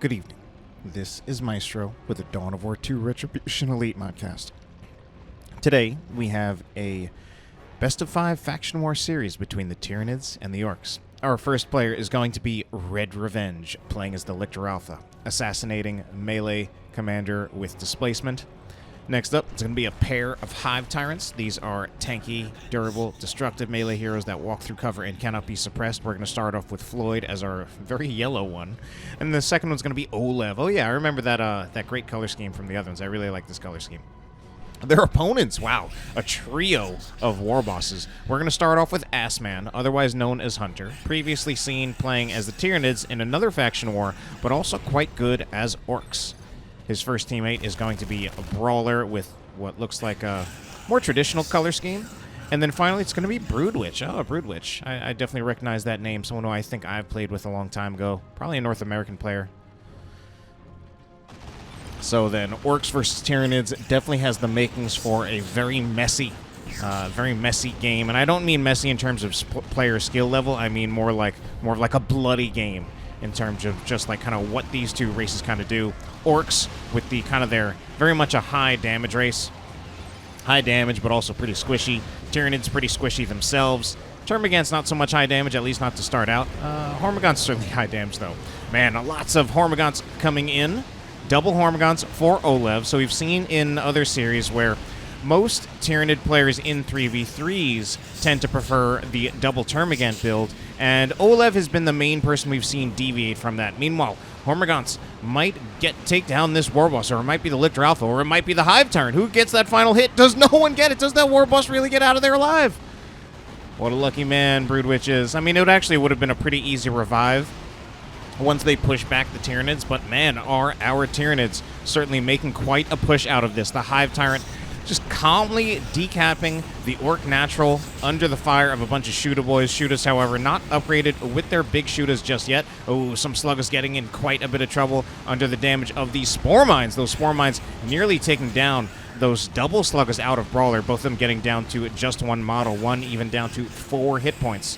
Good evening. This is Maestro with the Dawn of War 2 Retribution Elite modcast. Today, we have a Best-of-5 faction war series between the Tyranids and the Orcs. Our first player is going to be RedRevenge, playing as the Lictor Alpha, assassinating melee commander with displacement. Next up, it's going to be a pair of Hive Tyrants. These are tanky, durable, destructive melee heroes that walk through cover and cannot be suppressed. We're going to start off with Floid as our very yellow one. And the second one's going to be oLev. Oh yeah, I remember that great color scheme from the other ones. I really like this color scheme. Their opponents, wow, a trio of war bosses. We're going to start off with AssMan, otherwise known as Hunter, previously seen playing as the Tyranids in another faction war, but also quite good as Orcs. His first teammate is going to be a BRAWLER with what looks like a more traditional color scheme. And then finally, it's going to be Broodwich. Oh, Broodwich. I definitely recognize that name. Someone who I think I've played with a long time ago. Probably a North American player. So then, Orcs versus Tyranids definitely has the makings for a very messy game. And I don't mean messy in terms of player skill level. I mean more of like a bloody game in terms of just like kind of what these two races kind of do. Orcs with the kind of their very much a high damage race. High damage, but also pretty squishy. Tyranids pretty squishy themselves. Termagant's not so much high damage, at least not to start out. Hormagaunts certainly high damage though. Man, lots of Hormagaunts coming in. Double Hormagaunts for oLev. So we've seen in other series where most Tyranid players in 3v3s tend to prefer the double Termagant build, and oLev has been the main person we've seen deviate from that. Meanwhile, Hormagaunts might take down this Warboss, or it might be the Lictor Alpha, or it might be the Hive Tyrant. Who gets that final hit? Does no one get it? Does that Warboss really get out of there alive? What a lucky man Broodwich is. I mean, it would have been a pretty easy revive once they push back the Tyranids, but man, are our Tyranids certainly making quite a push out of this. The Hive Tyrant just calmly decapping the Orc natural under the fire of a bunch of shooter boys. Shooters, however, not upgraded with their big shooters just yet. Oh, some Sluggers getting in quite a bit of trouble under the damage of these Spore Mines. Those Spore Mines nearly taking down those double Sluggers out of Brawler, both of them getting down to just one model, one even down to 4 hit points.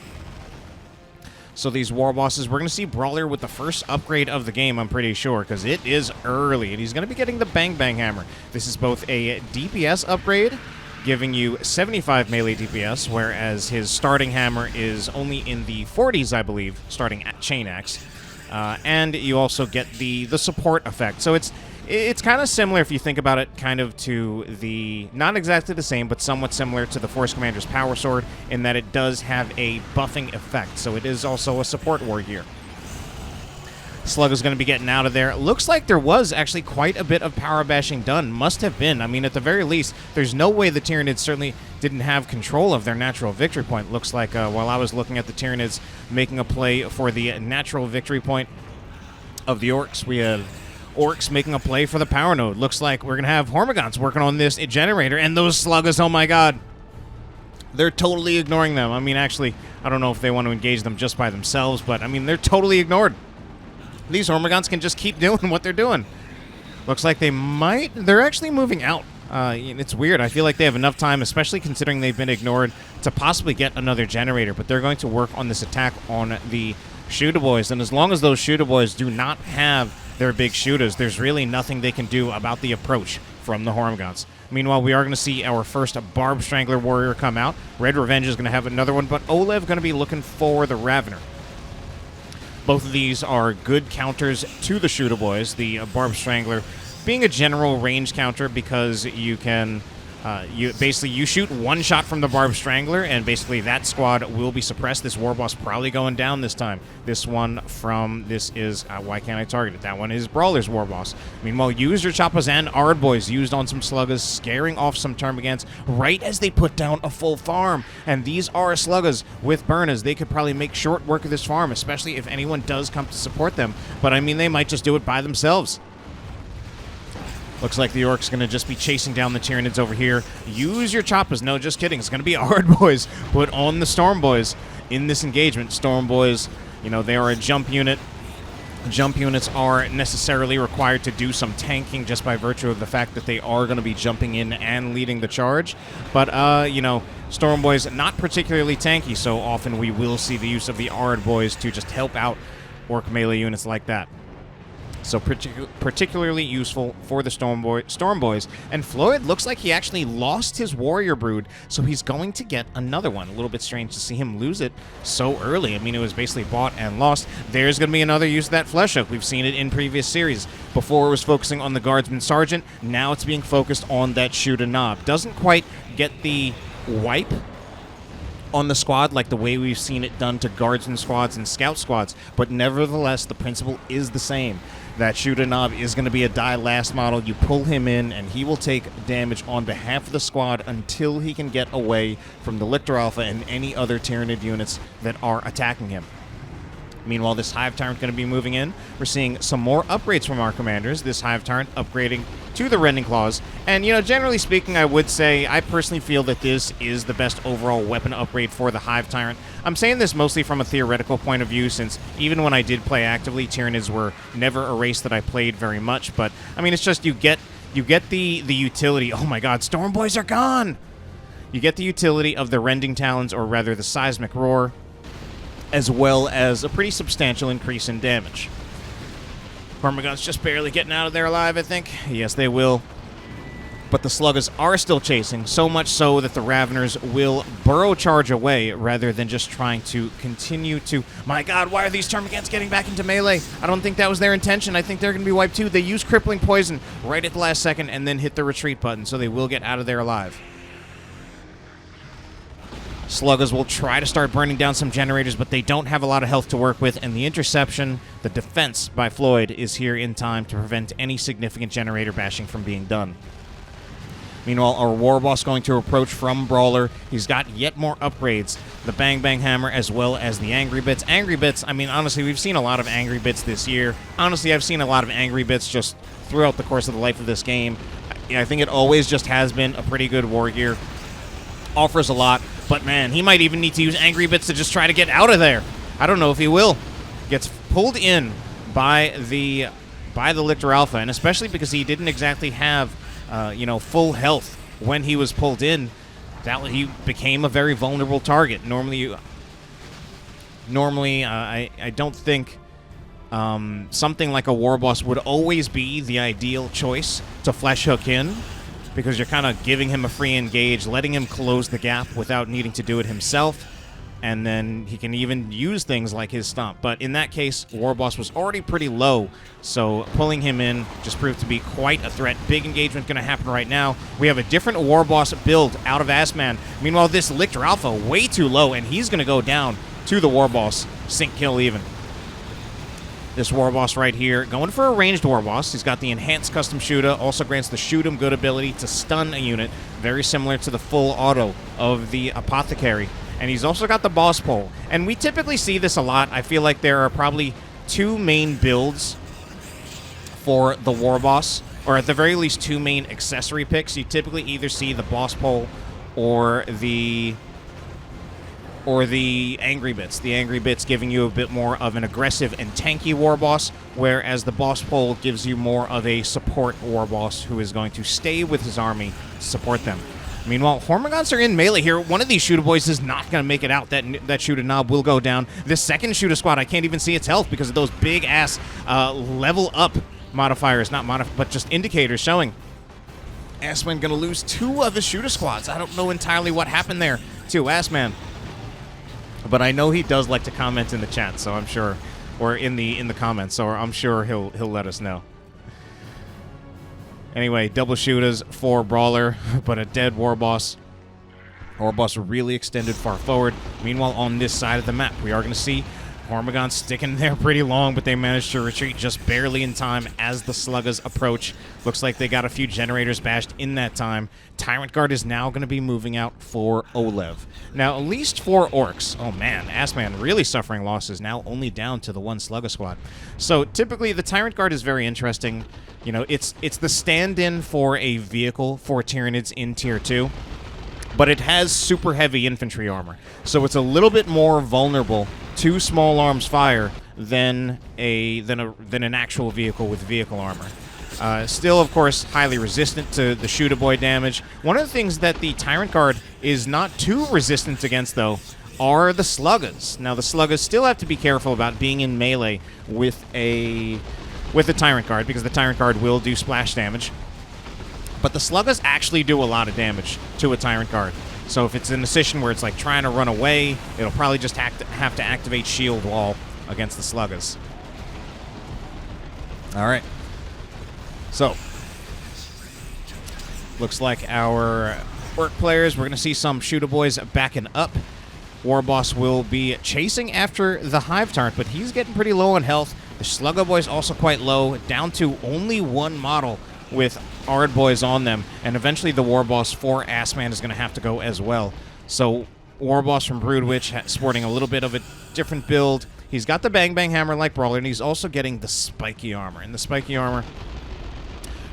So these war bosses, we're going to see Brawler with the first upgrade of the game, I'm pretty sure, because it is early, and he's going to be getting the Bang Bang Hammer. This is both a DPS upgrade, giving you 75 melee DPS, whereas his starting hammer is only in the 40s, I believe, starting at Chain Axe. And you also get the support effect. So it's kind of similar, if you think about it, kind of to the, not exactly the same, but somewhat similar to the Force Commander's Power Sword, in that it does have a buffing effect. So it is also a support war here. Slug is going to be getting out of there. Looks like there was actually quite a bit of power bashing done. Must have been. I mean, at the very least, there's no way the Tyranids certainly didn't have control of their natural victory point. Looks like while I was looking at the Tyranids making a play for the natural victory point of the Orcs, we had Orcs making a play for the power node. Looks like we're going to have Hormagaunts working on this generator, and those Sluggers, oh my god. They're totally ignoring them. I mean, actually, I don't know if they want to engage them just by themselves, but I mean, they're totally ignored. These Hormagaunts can just keep doing what they're doing. Looks like they're actually moving out. It's weird. I feel like they have enough time, especially considering they've been ignored, to possibly get another generator, but they're going to work on this attack on the shooter boys, and as long as those shooter boys do not have their big shooters, there's really nothing they can do about the approach from the Hormagaunts. Meanwhile, we are going to see our first Barb Strangler warrior come out. RedRevenge is going to have another one, but oLev going to be looking for the Ravener. Both of these are good counters to the shooter boys. The Barb Strangler being a general range counter because you can you shoot one shot from the Barb Strangler, and basically that squad will be suppressed. This Warboss probably going down this time. This is why can't I target it? That one is Brawler's Warboss. Meanwhile, use your Choppas and Ardboys used on some Sluggers, scaring off some Termagants right as they put down a full farm. And these are Sluggers with Burners. They could probably make short work of this farm, especially if anyone does come to support them. But I mean, they might just do it by themselves. Looks like the Orcs going to just be chasing down the Tyranids over here. Use your Choppas. No, just kidding. It's going to be Ardboys put on the Storm Boys in this engagement. Storm Boys, they are a jump unit. Jump units are necessarily required to do some tanking just by virtue of the fact that they are going to be jumping in and leading the charge. But, Storm Boys not particularly tanky, so often we will see the use of the Ardboys to just help out Orc melee units like that. So particularly useful for the Storm Boys. And Floid looks like he actually lost his Warrior Brood, so he's going to get another one. A little bit strange to see him lose it so early. I mean, it was basically bought and lost. There's going to be another use of that Flesh Hook. We've seen it in previous series. Before it was focusing on the Guardsman Sergeant, now it's being focused on that Shoot a Knob. Doesn't quite get the wipe on the squad like the way we've seen it done to Guardsman squads and Scout squads, but nevertheless, the principle is the same. That Shoot a Knob is going to be a die last model. You pull him in, and he will take damage on behalf of the squad until he can get away from the Lictor Alpha and any other Tyranid units that are attacking him. Meanwhile, this Hive Tyrant going to be moving in. We're seeing some more upgrades from our commanders. This Hive Tyrant upgrading to the Rending Claws. And, you know, generally speaking, I would say I personally feel that this is the best overall weapon upgrade for the Hive Tyrant. I'm saying this mostly from a theoretical point of view, since even when I did play actively, Tyranids were never a race that I played very much. But, I mean, it's just you get the utility. Oh, my God, Storm Boys are gone! You get the utility of the Rending Talons, or rather the Seismic Roar, as well as a pretty substantial increase in damage. Hormagaun's just barely getting out of there alive, I think. Yes, they will. But the Sluggers are still chasing, so much so that the Raveners will burrow charge away rather than just trying to continue to... My God, why are these Termagants getting back into melee? I don't think that was their intention. I think they're going to be wiped too. They use Crippling Poison right at the last second and then hit the retreat button, so they will get out of there alive. Sluggers will try to start burning down some generators, but they don't have a lot of health to work with, and the interception, the defense by Floid, is here in time to prevent any significant generator bashing from being done. Meanwhile, our War Boss going to approach from Brawler. He's got yet more upgrades. The Bang Bang Hammer as well as the Angry Bits. Angry Bits, I mean, honestly, we've seen a lot of Angry Bits this year. Honestly, I've seen a lot of Angry Bits just throughout the course of the life of this game. I think it always just has been a pretty good war gear. Offers a lot. But, man, he might even need to use Angry Bits to just try to get out of there. I don't know if he will. Gets pulled in by the Lictor Alpha, and especially because he didn't exactly have, full health when he was pulled in, he became a very vulnerable target. Normally, I don't think something like a War Boss would always be the ideal choice to Flesh Hook in, because you're kind of giving him a free engage, letting him close the gap without needing to do it himself, and then he can even use things like his Stomp. But in that case, War Boss was already pretty low, so pulling him in just proved to be quite a threat. Big engagement going to happen right now. We have a different War Boss build out of AssMan. Meanwhile, this Lictor Alpha way too low, and he's going to go down to the War Boss. Sink kill even. This War Boss right here, going for a ranged War Boss. He's got the Enhanced Custom Shooter, also grants the Shoot 'em good ability to stun a unit, very similar to the full auto of the Apothecary. And he's also got the Boss Pole. And we typically see this a lot. I feel like there are probably two main builds for the War Boss, or at the very least two main accessory picks. You typically either see the Boss Pole or the Angry Bits. The Angry Bits giving you a bit more of an aggressive and tanky War Boss, whereas the Boss Pole gives you more of a support War Boss who is going to stay with his army to support them. Meanwhile, Hormagaunts are in melee here. One of these Shooter Boys is not going to make it out. That Shooter Knob will go down. This second Shooter Squad, I can't even see its health because of those big-ass level up modifiers. But just indicators showing AssMan going to lose two of his Shooter Squads. I don't know entirely what happened there to AssMan. But I know he does like to comment in the chat, so I'm sure, or in the comments, so I'm sure he'll let us know. Anyway, double shooters for Brawler, but a dead War Boss. War Boss really extended far forward. Meanwhile, on this side of the map, we are going to see Hormagaun sticking there pretty long, but they managed to retreat just barely in time as the Sluggers approach. Looks like they got a few generators bashed in that time. Tyrant Guard is now going to be moving out for oLev. Now, at least for Orks. Oh man, AssMan really suffering losses, now only down to the one Slugger squad. So typically the Tyrant Guard is very interesting. You know, it's the stand-in for a vehicle for Tyranids in Tier 2. But it has super heavy infantry armor, so it's a little bit more vulnerable to small arms fire than an actual vehicle with vehicle armor. Still, of course, highly resistant to the Shooter Boy damage. One of the things that the Tyrant Guard is not too resistant against, though, are the Sluggers. Now, the Sluggers still have to be careful about being in melee with a with the Tyrant Guard, because the Tyrant Guard will do splash damage. But the Sluggers actually do a lot of damage to a Tyrant Guard. So if it's in a position where it's like trying to run away, it'll probably just have to activate Shield Wall against the Sluggers. All right. So, looks like our Orc players, we're going to see some Shooter Boys backing up. Warboss will be chasing after the Hive Tyrant, but he's getting pretty low on health. The Slugger Boys also quite low, down to only one model with Ard Boys on them, and eventually the Warboss for AssMan is going to have to go as well. So Warboss from Broodwich sporting a little bit of a different build. He's got the Bang Bang Hammer like Brawler, and he's also getting the Spiky Armor. And the Spiky Armor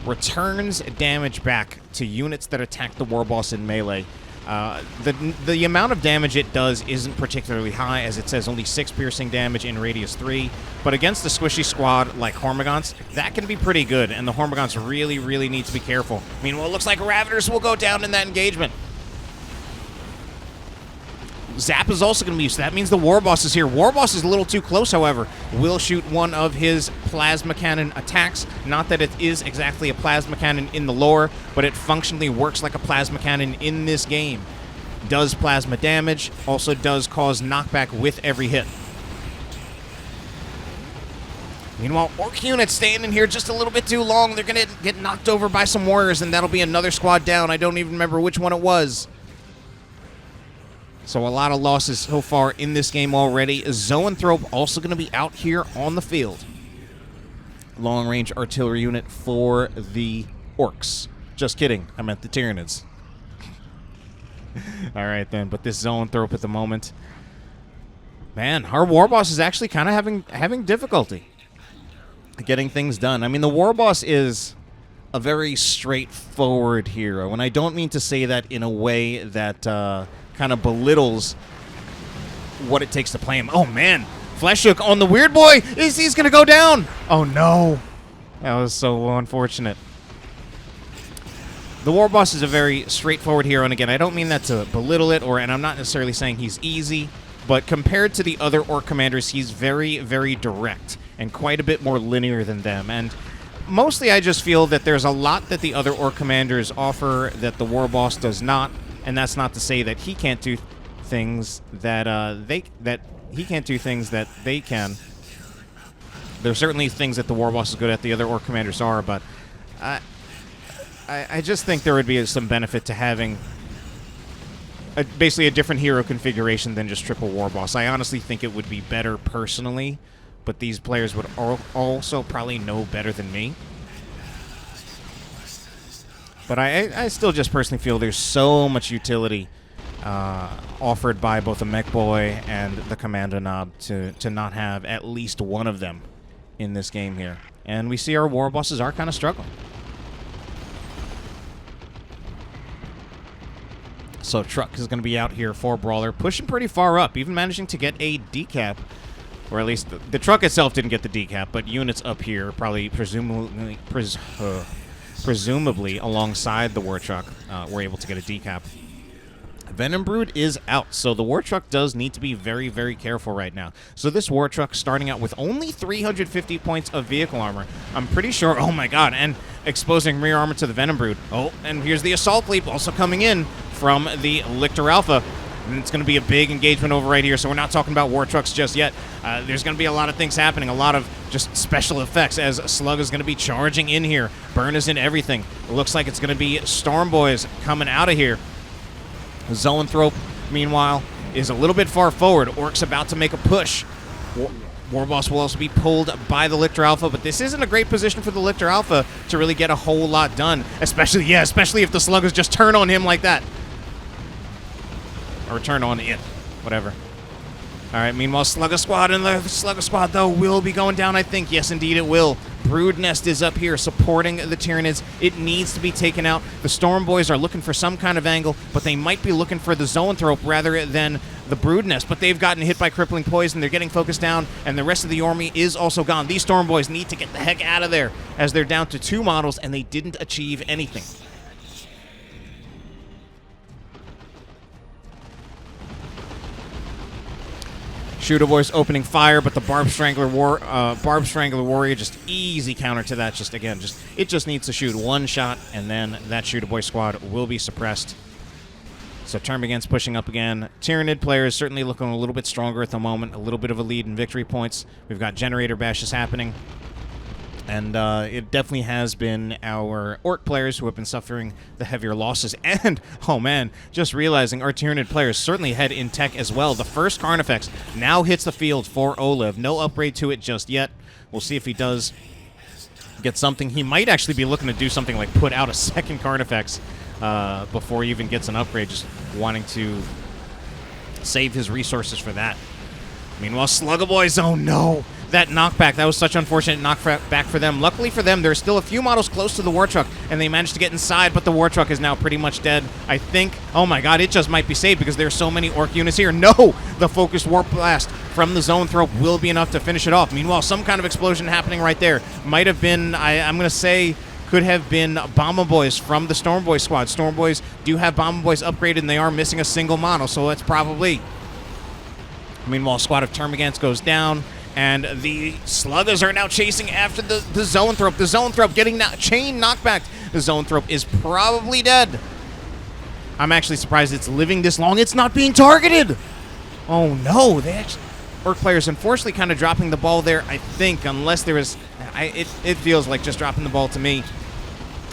returns damage back to units that attack the Warboss in melee. The amount of damage it does isn't particularly high, as it says only 6 piercing damage in radius 3, but against the squishy squad like Hormagaunts, that can be pretty good, and the Hormagaunts really, really need to be careful. Meanwhile, it looks like Ravagers will go down in that engagement. Zap is also going to be used. That means the Warboss is here. Warboss is a little too close, however. Will shoot one of his Plasma Cannon attacks. Not that it is exactly a Plasma Cannon in the lore, but it functionally works like a Plasma Cannon in this game. Does plasma damage, also does cause knockback with every hit. Meanwhile, Orc units staying in here just a little bit too long. They're going to get knocked over by some warriors, and that'll be another squad down. I don't even remember which one it was. So a lot of losses so far in this game already. Zoanthrope also going to be out here on the field. Long-range artillery unit for the Orcs. Just kidding. I meant the Tyranids. All right, then. But this Zoanthrope at the moment. Man, our Warboss is actually kind of having difficulty getting things done. I mean, the Warboss is a very straightforward hero. And I don't mean to say that in a way that kind of belittles what it takes to play him. Oh, man. Flesh Hook on the Weird Boy. He's going to go down. Oh, no. That was so unfortunate. The Warboss is a very straightforward hero, and again, I don't mean that to belittle it, and I'm not necessarily saying he's easy, but compared to the other Orc commanders, he's very, very direct and quite a bit more linear than them. And mostly I just feel that there's a lot that the other Orc commanders offer that the Warboss does not. And that's not to say that he can't do things that he can't do things that they can. There's certainly things that the Warboss is good at, the other Orc commanders are, but I just think there would be some benefit to having basically a different hero configuration than just triple Warboss. I honestly think it would be better personally, but these players would also probably know better than me. But I still just personally feel there's so much utility offered by both the Mech Boy and the Commando Knob to not have at least one of them in this game here. And we see our Warbosses are kind of struggling. So Truck is going to be out here for Brawler, pushing pretty far up, even managing to get a decap. Or at least the Truck itself didn't get the decap, but units up here probably presumably alongside the War Truck, were able to get a decap. Venom Brood is out, so the War Truck does need to be very, very careful right now. So this War Truck starting out with only 350 points of vehicle armor. I'm pretty sure, oh my god, and exposing rear armor to the Venom Brood. Oh, and here's the Assault Leap also coming in from the Lictor Alpha. And it's going to be a big engagement over right here, so we're not talking about War Trucks just yet. There's going to be a lot of things happening, a lot of just special effects as Slug is going to be charging in here. Burn is in everything. It looks like it's going to be Storm Boys coming out of here. Zoanthrope, meanwhile, is a little bit far forward. Orcs about to make a push. Warboss will also be pulled by the Lictor Alpha, but this isn't a great position for the Lictor Alpha to really get a whole lot done, especially if the Sluggers just turn on him like that. Or turn on it. Whatever. Alright, meanwhile, Slugger Squad, and the Slugger Squad, though, will be going down, I think. Yes, indeed, it will. Brood Nest is up here supporting the Tyranids. It needs to be taken out. The Storm Boys are looking for some kind of angle, but they might be looking for the Zoanthrope rather than the Brood Nest. But they've gotten hit by Crippling Poison. They're getting focused down, and the rest of the army is also gone. These Storm Boys need to get the heck out of there, as they're down to 2 models, and they didn't achieve anything. Shooter Boys opening fire, but the Barb Strangler Warrior just easy counter to that. It just needs to shoot one shot, and then that Shooter Boy squad will be suppressed. So Termagant's pushing up again. Tyranid players certainly looking a little bit stronger at the moment, a little bit of a lead in victory points. We've got generator bashes happening. And it definitely has been our Orc players who have been suffering the heavier losses. And, oh man, just realizing our Tyranid players certainly head in tech as well. The first Carnifex now hits the field for oLev. No upgrade to it just yet. We'll see if he does get something. He might actually be looking to do something like put out a second Carnifex before he even gets an upgrade, just wanting to save his resources for that. Meanwhile, Slugger Boys, oh no! That knockback, that was such unfortunate knockback for them. Luckily for them, there's still a few models close to the War Truck, and they managed to get inside, but the War Truck is now pretty much dead. I think, oh my god, it just might be saved because there's so many Orc units here. No! The focused Warp Blast from the Zone Throw will be enough to finish it off. Meanwhile, some kind of explosion happening right there. Might have been, I'm going to say, could have been Bomber Boys from the Storm Boy squad. Storm Boys do have Bomber Boys upgraded, and they are missing a single model, so that's probably... Meanwhile, squad of Termagants goes down, and the Sluggers are now chasing after the Zoanthrope. The Zoanthrope getting chain knockback. The Zoanthrope is probably dead. I'm actually surprised it's living this long. It's not being targeted. Oh, no. Orc players, unfortunately, kind of dropping the ball there, I think, unless there is... It feels like just dropping the ball to me.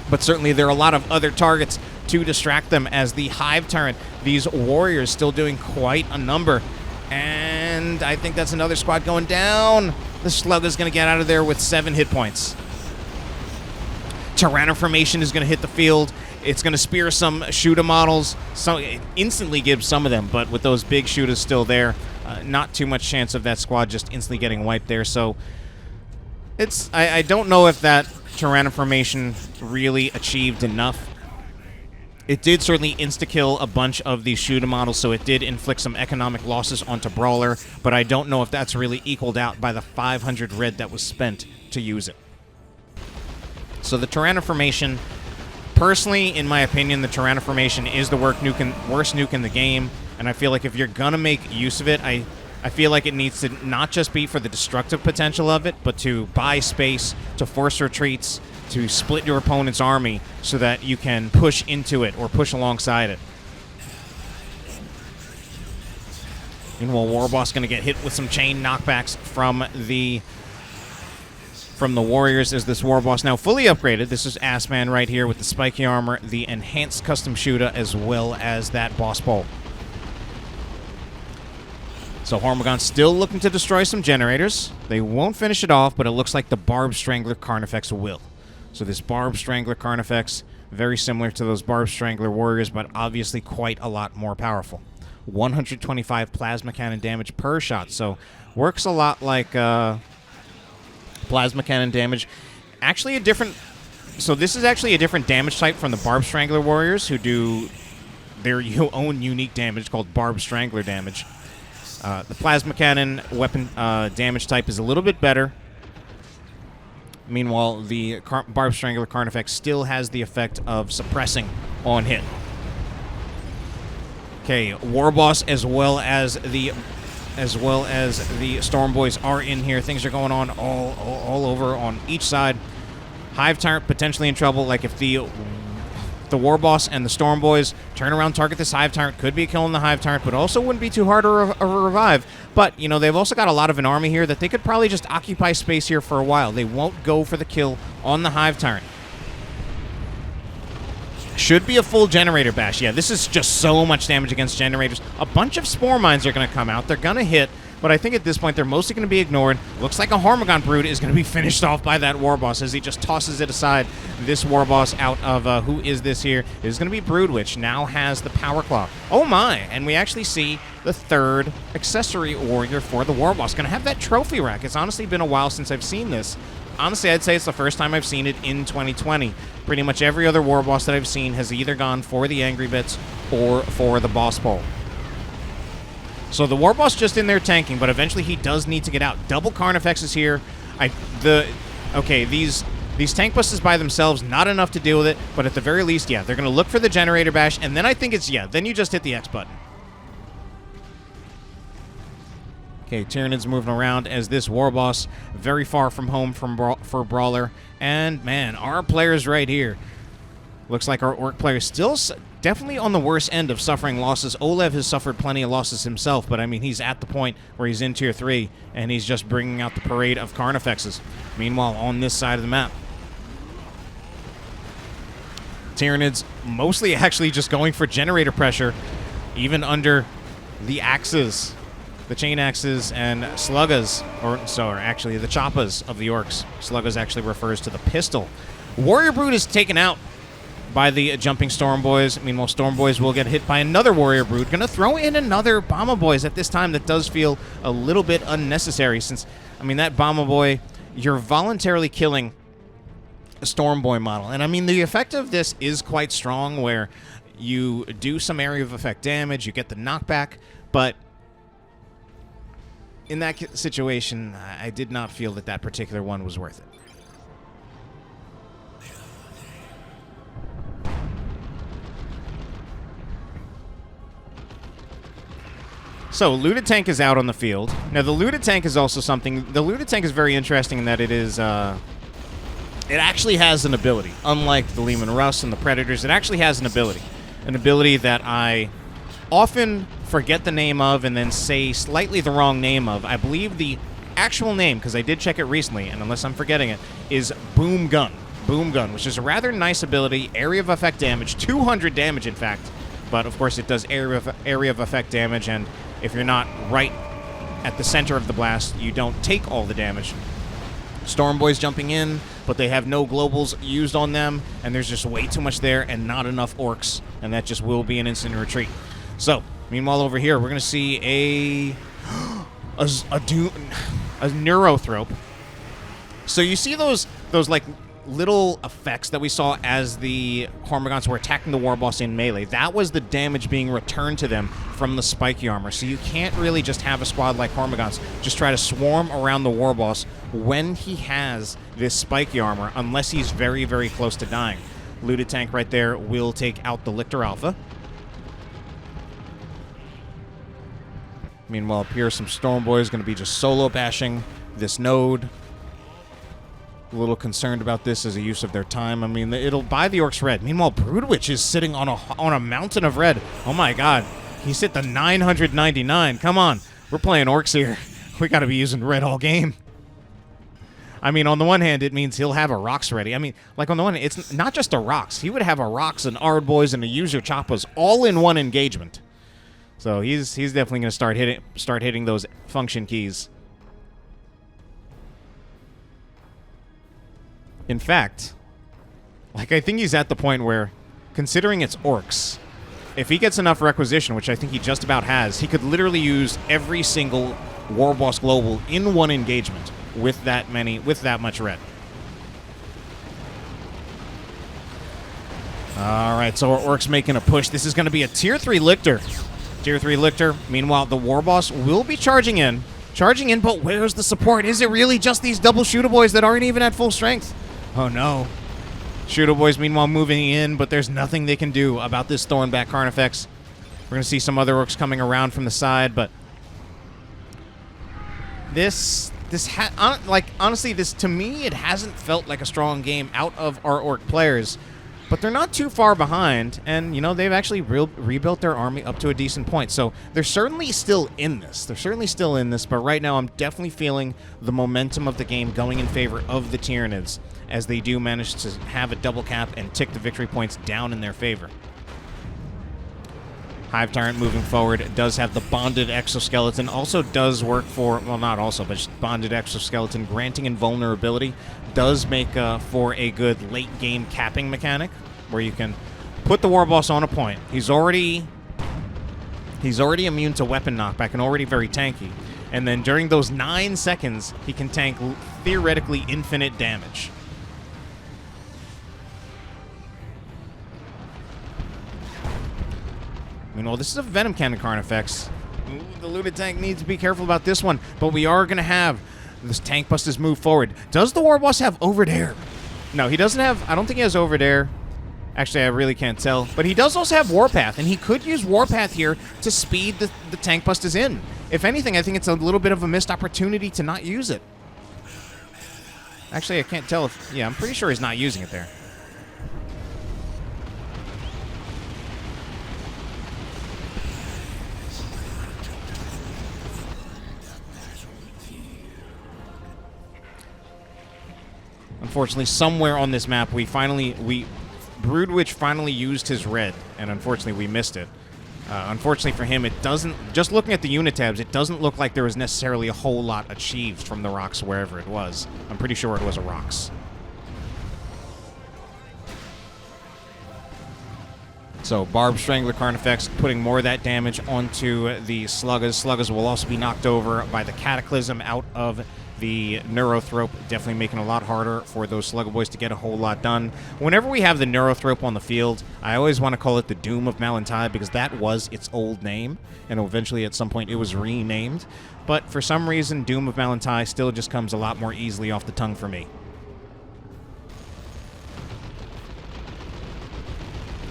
But certainly there are a lot of other targets to distract them as the Hive Tyrant. These Warriors still doing quite a number. And I think that's another squad going down. The Slug is going to get out of there with 7 hit points. Tyrannoformation is going to hit the field. It's going to spear some shooter models. So it instantly gives some of them, but with those big shooters still there, not too much chance of that squad just instantly getting wiped there. So it's I don't know if that Tyrannoformation really achieved enough. It did certainly insta-kill a bunch of these shooter models, so it did inflict some economic losses onto Brawler, but I don't know if that's really equaled out by the 500 red that was spent to use it. So the Tyrannoformation, personally, in my opinion, the Tyrannoformation is the worst nuke in the game, and I feel like if you're going to make use of it, I feel like it needs to not just be for the destructive potential of it, but to buy space, to force retreats, to split your opponent's army so that you can push into it or push alongside it. Meanwhile, Warboss going to get hit with some chain knockbacks from the Warriors as this Warboss now fully upgraded. This is AssMan right here with the spiky armor, the enhanced custom shooter, as well as that boss bolt. So Hormagon still looking to destroy some generators. They won't finish it off, but it looks like the Barb Strangler Carnifex will. So this Barb Strangler Carnifex, very similar to those Barb Strangler Warriors, but obviously quite a lot more powerful. 125 plasma cannon damage per shot, so works a lot like plasma cannon damage. Actually a different... So this is actually a different damage type from the Barb Strangler Warriors, who do their own unique damage called Barb Strangler damage. The plasma cannon weapon damage type is a little bit better. Meanwhile, the Barb Strangler Carnifex still has the effect of suppressing on hit. Okay, Warboss as well as the Storm Boys are in here. Things are going on all over on each side. Hive Tyrant potentially in trouble. Like if the Warboss and the Storm Boys turn around, target this Hive Tyrant, could be killing the Hive Tyrant, but also wouldn't be too hard to revive. But, you know, they've also got a lot of an army here that they could probably just occupy space here for a while. They won't go for the kill on the Hive Tyrant. Should be a full generator bash. Yeah, this is just so much damage against generators. A bunch of Spore Mines are going to come out. They're going to hit, but I think at this point they're mostly going to be ignored. Looks like a Hormagon Brood is going to be finished off by that Warboss as he just tosses it aside. This Warboss out of, who is this here? It is going to be Broodwich. Now has the Power Claw. Oh my, and we actually see the third accessory warrior for the Warboss. Going to have that trophy rack. It's honestly been a while since I've seen this. Honestly, I'd say it's the first time I've seen it in 2020. Pretty much every other Warboss that I've seen has either gone for the Angry Bits or for the Boss Pole. So the Warboss just in there tanking, but eventually he does need to get out. Double Carnifex is here. Okay, these tank busts by themselves, not enough to deal with it, but at the very least, yeah, they're going to look for the generator bash, and then I think it's, yeah, then you just hit the X button. Okay, Tyranids moving around as this war boss, very far from home for Brawler. And, man, our players right here. Looks like our Orc player is still definitely on the worst end of suffering losses. oLev has suffered plenty of losses himself, but, I mean, he's at the point where he's in Tier 3, and he's just bringing out the parade of Carnifexes. Meanwhile, on this side of the map, Tyranids mostly actually just going for generator pressure, even under the axes. The chain axes and sluggas, or actually the choppas of the Orcs. Sluggas actually refers to the pistol. Warrior Brood is taken out by the jumping Storm Boys. Meanwhile, Storm Boys will get hit by another Warrior Brood. Gonna throw in another Bomber Boys at this time. That does feel a little bit unnecessary since, I mean, that Bomber Boy, you're voluntarily killing a Storm Boy model. And I mean, the effect of this is quite strong where you do some area of effect damage, you get the knockback, but in that situation, I did not feel that particular one was worth it. So, Looted Tank is out on the field. Now, the Looted Tank is also something... The Looted Tank is very interesting in that it is... it actually has an ability. Unlike the Leman Russ and the Predators, it actually has an ability. An ability that I often forget the name of and then say slightly the wrong name of. I believe the actual name, because I did check it recently, and unless I'm forgetting it, is Boom Gun. Boom Gun, which is a rather nice ability. Area of effect damage, 200 damage, in fact. But, of course, it does area of effect damage, and if you're not right at the center of the blast, you don't take all the damage. Storm Boys jumping in, but they have no globals used on them, and there's just way too much there and not enough Orcs, and that just will be an instant retreat. So, meanwhile over here, we're going to see a Neurothrope. So you see those like little effects that we saw as the Hormagaunts were attacking the war boss in melee. That was the damage being returned to them from the spiky armor. So you can't really just have a squad like Hormagaunts just try to swarm around the war boss when he has this spiky armor, unless he's very, very close to dying. Looted Tank right there will take out the Lictor Alpha. Meanwhile, up here, some Storm Boys going to be just solo bashing this node. A little concerned about this as a use of their time. I mean, it'll buy the Orcs red. Meanwhile, Broodwich is sitting on a mountain of red. Oh my god. He's hit the 999. Come on. We're playing Orcs here. We got to be using red all game. I mean, on the one hand, it means he'll have a Rocks ready. I mean, like on the one hand, it's not just a Rocks. He would have a Rocks, an Ard Boys, and a User Choppas all in one engagement. So he's definitely going to start hitting those function keys. In fact, like I think he's at the point where, considering it's Orcs, if he gets enough requisition, which I think he just about has, he could literally use every single War Boss Global in one engagement with that much red. All right, so our Orcs making a push. This is going to be a Tier 3 Lictor. Tier 3 Lictor. Meanwhile, the War Boss will be charging in, but where's the support? Is it really just these double Shooter Boys that aren't even at full strength? Oh no. Shooter Boys, meanwhile, moving in, but there's nothing they can do about this Thornback Carnifex. We're going to see some other Orcs coming around from the side, but honestly, this, to me, it hasn't felt like a strong game out of our Orc players, but they're not too far behind, and, you know, they've actually rebuilt their army up to a decent point, so they're certainly still in this. But right now, I'm definitely feeling the momentum of the game going in favor of the Tyranids, as they do manage to have a double cap and tick the victory points down in their favor. Hive Tyrant moving forward does have the Bonded Exoskeleton. Also does work for, well, not also, but just Bonded Exoskeleton granting invulnerability does make for a good late-game capping mechanic where you can put the War Boss on a point. He's already immune to weapon knockback and already very tanky. And then during those 9 seconds, he can tank theoretically infinite damage. Meanwhile, this is a Venom Cannon Carnifex. Ooh, the Looted Tank needs to be careful about this one, but we are going to have this Tank Busters move forward. Does the War Boss have Overt Air? No, he doesn't have, I don't think he has Overt Air. Actually, I really can't tell. But he does also have Warpath, and he could use Warpath here to speed the Tank Busters in. if anything, I think it's a little bit of a missed opportunity to not use it. Actually, I can't tell if... Yeah, I'm pretty sure he's not using it there. Unfortunately, somewhere on this map, Broodwich finally used his red, and unfortunately, we missed it. Unfortunately for him, it doesn't... Just looking at the unit tabs, it doesn't look like there was necessarily a whole lot achieved from the rocks wherever it was. I'm pretty sure it was a rocks. So, Barb Strangler Carnifex putting more of that damage onto the Sluggers. Sluggers will also be knocked over by the Cataclysm out of the Neurothrope, definitely making it a lot harder for those Slugger Boys to get a whole lot done. Whenever we have the Neurothrope on the field, I always want to call it the Doom of Malantide because that was its old name, and eventually at some point it was renamed. But for some reason, Doom of Malantide still just comes a lot more easily off the tongue for me.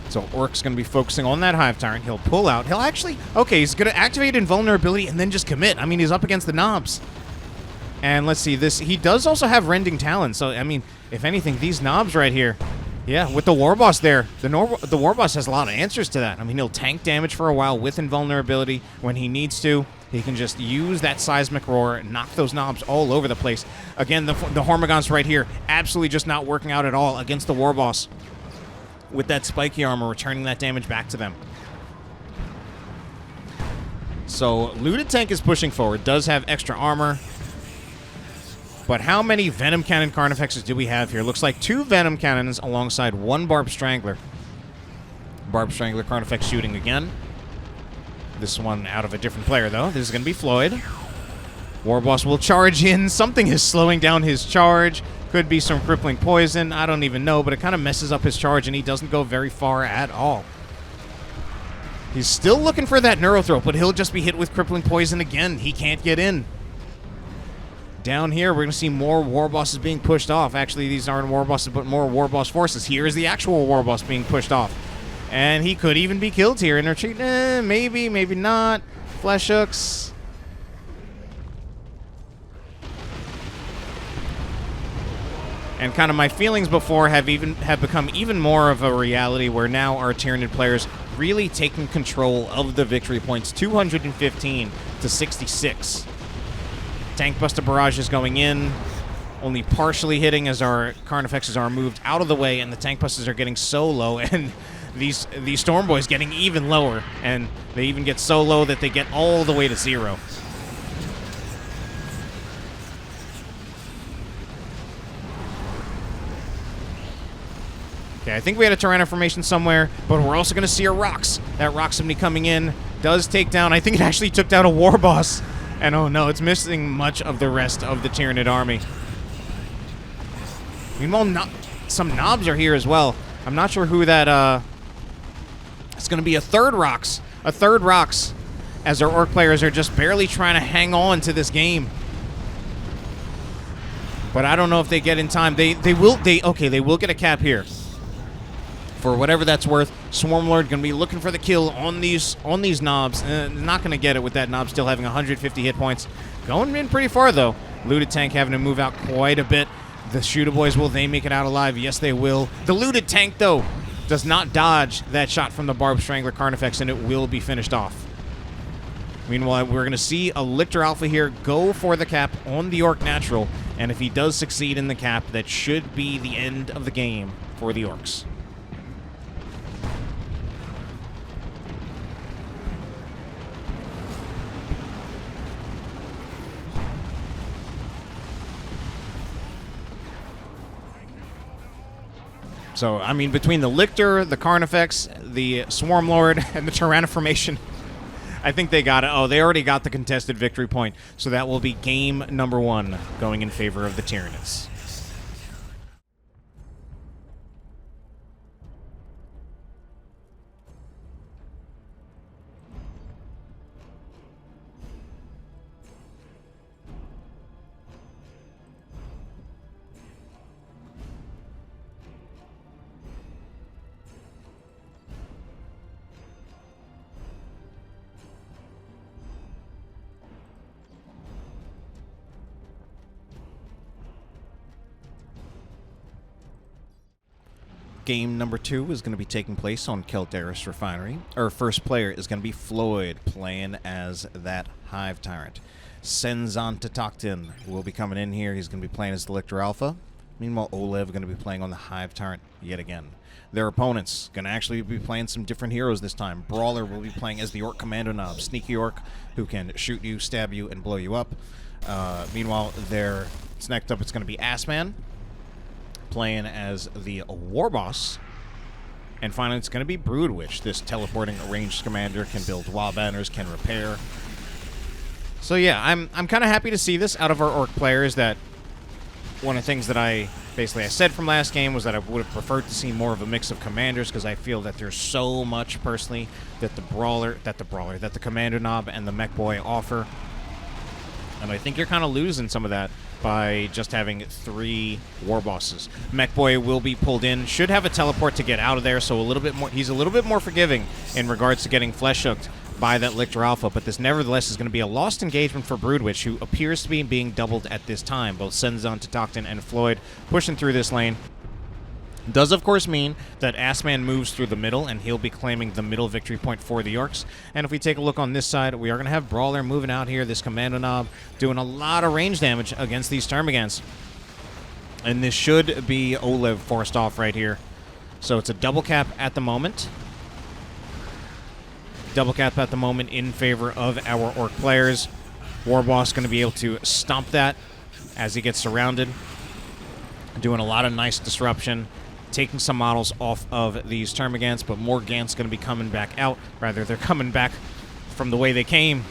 So Orc's going to be focusing on that Hive Tyrant. He'll pull out. He'll actually... Okay, he's going to activate Invulnerability and then just commit. I mean, he's up against the knobs. And let's see, this... He does also have Rending Talon, so, I mean, if anything, these knobs right here... Yeah, with the Warboss there, the Warboss has a lot of answers to that. I mean, he'll tank damage for a while with Invulnerability when he needs to. He can just use that Seismic Roar and knock those knobs all over the place. Again, the Hormigons right here, absolutely just not working out at all against the Warboss. With that spiky armor, returning that damage back to them. So, Looted Tank is pushing forward, does have extra armor. But how many Venom Cannon Carnifexes do we have here? Looks like 2 Venom Cannons alongside 1 Barb Strangler. Barb Strangler Carnifex shooting again. This one out of a different player, though. This is going to be Floid. Warboss will charge in. Something is slowing down his charge. Could be some crippling poison. I don't even know, but it kind of messes up his charge, and he doesn't go very far at all. He's still looking for that Neurothrope, but he'll just be hit with crippling poison again. He can't get in. Down here, we're going to see more Warbosses being pushed off. Actually, these aren't Warbosses, but more Warboss forces. Here is the actual Warboss being pushed off. And he could even be killed here in retreat. Maybe, maybe not. Flesh hooks. And kind of my feelings before have become even more of a reality, where now our Tyranid players really taking control of the victory points, 215 to 66. Tank Buster Barrage is going in, only partially hitting as our Carnifexes are moved out of the way, and the Tank Busters are getting so low, and these Storm Boys getting even lower, and they even get so low that they get all the way to 0. Okay, I think we had a Tyranid formation somewhere, but we're also going to see a Rocks. That Rocks going to be coming in, does take down, I think it actually took down a Warboss. And oh no, it's missing much of the rest of the Tyranid army. Meanwhile, some knobs are here as well. I'm not sure who that, it's going to be a third Rocks. A third Rocks, as our Orc players are just barely trying to hang on to this game. But I don't know if they get in time. They will get a cap here. For whatever that's worth, Swarmlord going to be looking for the kill on these knobs. Not going to get it with that knob still having 150 hit points. Going in pretty far, though. Looted Tank having to move out quite a bit. The Shooter Boys, will they make it out alive? Yes, they will. The Looted Tank, though, does not dodge that shot from the Barb Strangler Carnifex, and it will be finished off. Meanwhile, we're going to see a Lictor Alpha here go for the cap on the Orc Natural, and if he does succeed in the cap, that should be the end of the game for the Orcs. So, I mean, between the Lictor, the Carnifex, the Swarmlord, and the Tyranniformation, I think they got it. Oh, they already got the contested victory point. So that will be game number 1 going in favor of the Tyranids. Game number 2 is going to be taking place on Keldaris Refinery. Our first player is going to be Floid, playing as that Hive Tyrant. Cenzontotochtin will be coming in here. He's going to be playing as the Lictor Alpha. Meanwhile, oLev going to be playing on the Hive Tyrant yet again. Their opponents going to actually be playing some different heroes this time. Brawler will be playing as the Orc Commando Knob, sneaky Orc who can shoot you, stab you, and blow you up. Meanwhile, next up it's going to be AssMan, playing as the War Boss. And finally, it's going to be Broodwich. This teleporting ranged commander can build wall banners, can repair. So yeah, I'm kind of happy to see this out of our Orc players. That one of the things that I said from last game was that I would have preferred to see more of a mix of commanders, because I feel that there's so much personally that the Commander Knob and the Mech Boy offer. And I think you're kind of losing some of that by just having 3 War Bosses. Mech Boy will be pulled in, should have a teleport to get out of there, so he's a little bit more forgiving in regards to getting flesh hooked by that Lictor Alpha, but this nevertheless is going to be a lost engagement for Broodwich, who appears to be being doubled at this time. Both Cenzontotochtin and Floid pushing through this lane. Does, of course, mean that AssMan moves through the middle, and he'll be claiming the middle victory point for the Orcs. And if we take a look on this side, we are going to have Brawler moving out here, this Commando Knob, doing a lot of range damage against these Termagants. And this should be oLev forced off right here. So it's a double cap at the moment. Double cap at the moment in favor of our Orc players. War Boss going to be able to stomp that as he gets surrounded. Doing a lot of nice disruption. Taking some models off of these Termagants, but more Gants going to be coming back out. Rather, they're coming back from the way they came.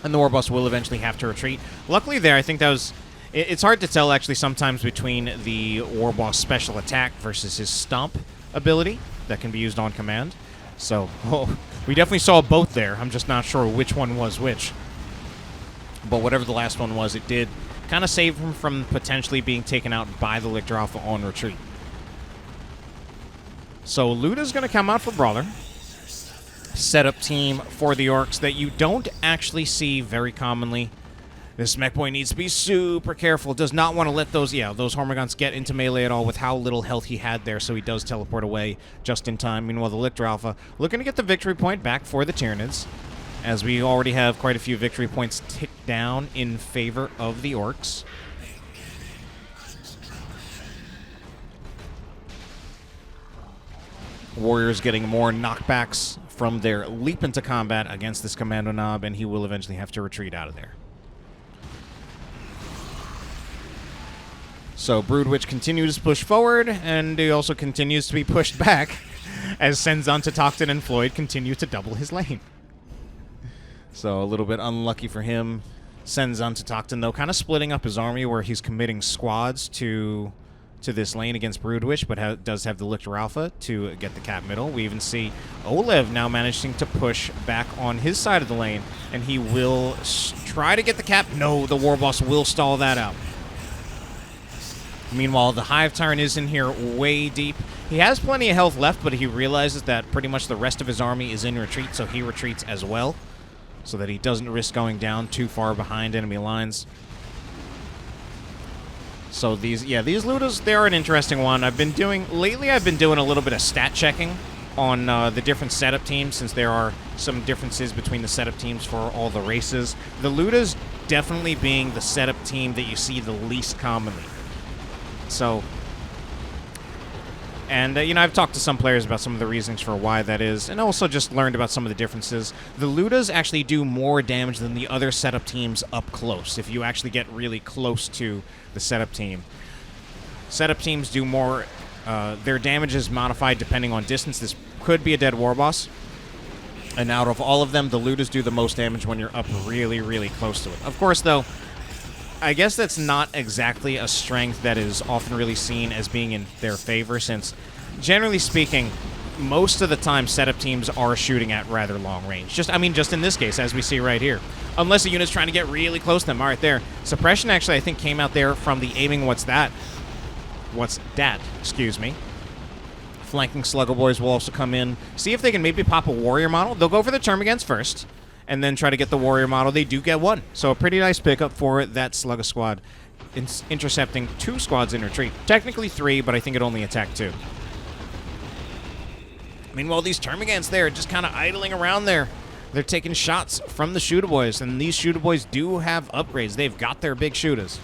And the War Boss will eventually have to retreat. Luckily there, I think that was... It's hard to tell, actually, sometimes between the War Boss special attack versus his stomp ability that can be used on command. So, we definitely saw both there. I'm just not sure which one was which. But whatever the last one was, it did kind of save him from potentially being taken out by the Lictor Alpha on retreat. So Luda's going to come out for Brawler. Setup team for the Orcs that you don't actually see very commonly. This Mech Boy needs to be super careful. Does not want to let those Hormagaunts get into melee at all with how little health he had there, so he does teleport away just in time. Meanwhile, the Lictor Alpha looking to get the victory point back for the Tyranids, as we already have quite a few victory points ticked down in favor of the Orcs. Warriors getting more knockbacks from their leap into combat against this Commando Knob, and he will eventually have to retreat out of there. So Broodwich continues to push forward, and he also continues to be pushed back as Cenzontotochtin and Floid continue to double his lane. So a little bit unlucky for him. Cenzontotochtin, though, kind of splitting up his army where he's committing squads to this lane against Broodwich, but does have the Lictor Alpha to get the cap middle. We even see oLev now managing to push back on his side of the lane, and he will try to get the cap. No, the War Boss will stall that out. Meanwhile, the Hive Tyrant is in here way deep. He has plenty of health left, but he realizes that pretty much the rest of his army is in retreat, so he retreats as well, so that he doesn't risk going down too far behind enemy lines. So these Ludas, they're an interesting one. Lately I've been doing a little bit of stat checking on the different setup teams, since there are some differences between the setup teams for all the races. The Ludas definitely being the setup team that you see the least commonly. So, and, I've talked to some players about some of the reasons for why that is, and also just learned about some of the differences. The Ludas actually do more damage than the other setup teams up close, if you actually get really close to the setup team. Setup teams do more, their damage is modified depending on distance. This could be a dead War Boss. And out of all of them, the Ludas do the most damage when you're up really, really close to it. Of course, though, I guess that's not exactly a strength that is often really seen as being in their favor, since, generally speaking, most of the time setup teams are shooting at rather long range. Just in this case, as we see right here. Unless a unit's trying to get really close to them. All right, there. Suppression, actually, I think, came out there from the aiming What's that, excuse me. Flanking Sluggo Boys will also come in. See if they can maybe pop a Warrior model. They'll go for the Termagants first, and then try to get the Warrior model. They do get one. So a pretty nice pickup for that Sluggo squad intercepting 2 squads in retreat. Technically 3, but I think it only attacked 2. Meanwhile, these Termagants there just kind of idling around there. They're taking shots from the Shooter Boys, and these Shooter Boys do have upgrades. They've got their big shooters.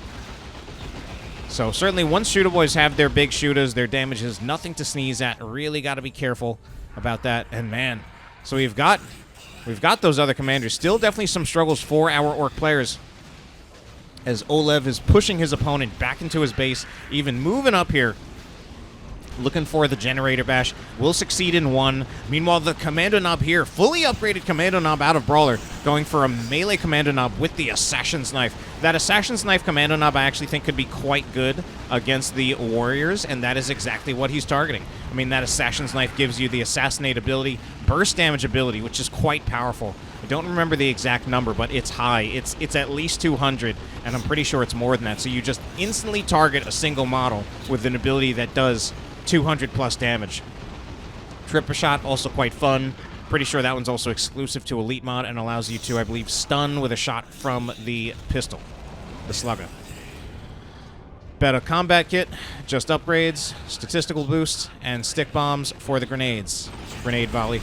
So certainly once Shooter Boys have their big shooters, their damage is nothing to sneeze at. Really got to be careful about that. And man, so we've got those other commanders. Still definitely some struggles for our Orc players, as oLev is pushing his opponent back into his base, even moving up here, looking for the generator bash. Will succeed in 1. Meanwhile, the Commando Knob here, fully upgraded Commando Knob out of Brawler, going for a melee Commando Knob with the Assassin's Knife. That Assassin's Knife Commando Knob I actually think could be quite good against the Warriors, and that is exactly what he's targeting. I mean, that Assassin's Knife gives you the Assassinate ability, burst damage ability, which is quite powerful. I don't remember the exact number, but it's high. It's at least 200, and I'm pretty sure it's more than that. So you just instantly target a single model with an ability that does 200 plus damage. Tripper Shot, also quite fun. Pretty sure that one's also exclusive to Elite Mod and allows you to, I believe, stun with a shot from the pistol, the Slugger. Better Combat Kit, just upgrades, statistical boosts, and stick bombs for the grenades. Grenade volley.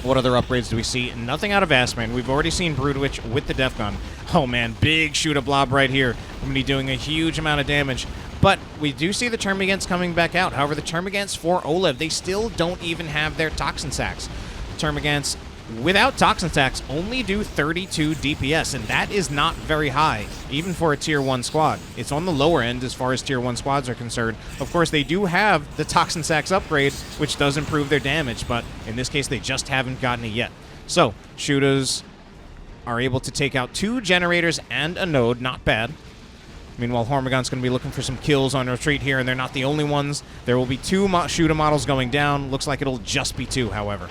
What other upgrades do we see? Nothing out of AssMan. We've already seen Broodwich with the Def Gun. Oh man, big shoot a blob right here. I'm going to be doing a huge amount of damage. But we do see the Termagants coming back out. However, the Termagants for oLev, they still don't even have their Toxin Sacks. Termagants without Toxin Sacks only do 32 DPS, and that is not very high, even for a Tier 1 squad. It's on the lower end as far as Tier 1 squads are concerned. Of course, they do have the Toxin Sacks upgrade, which does improve their damage, but in this case, they just haven't gotten it yet. So, shooters are able to take out 2 generators and a node. Not bad. Meanwhile, Hormagon's going to be looking for some kills on retreat here, and they're not the only ones. There will be 2 shooter models going down. Looks like it'll just be 2, however.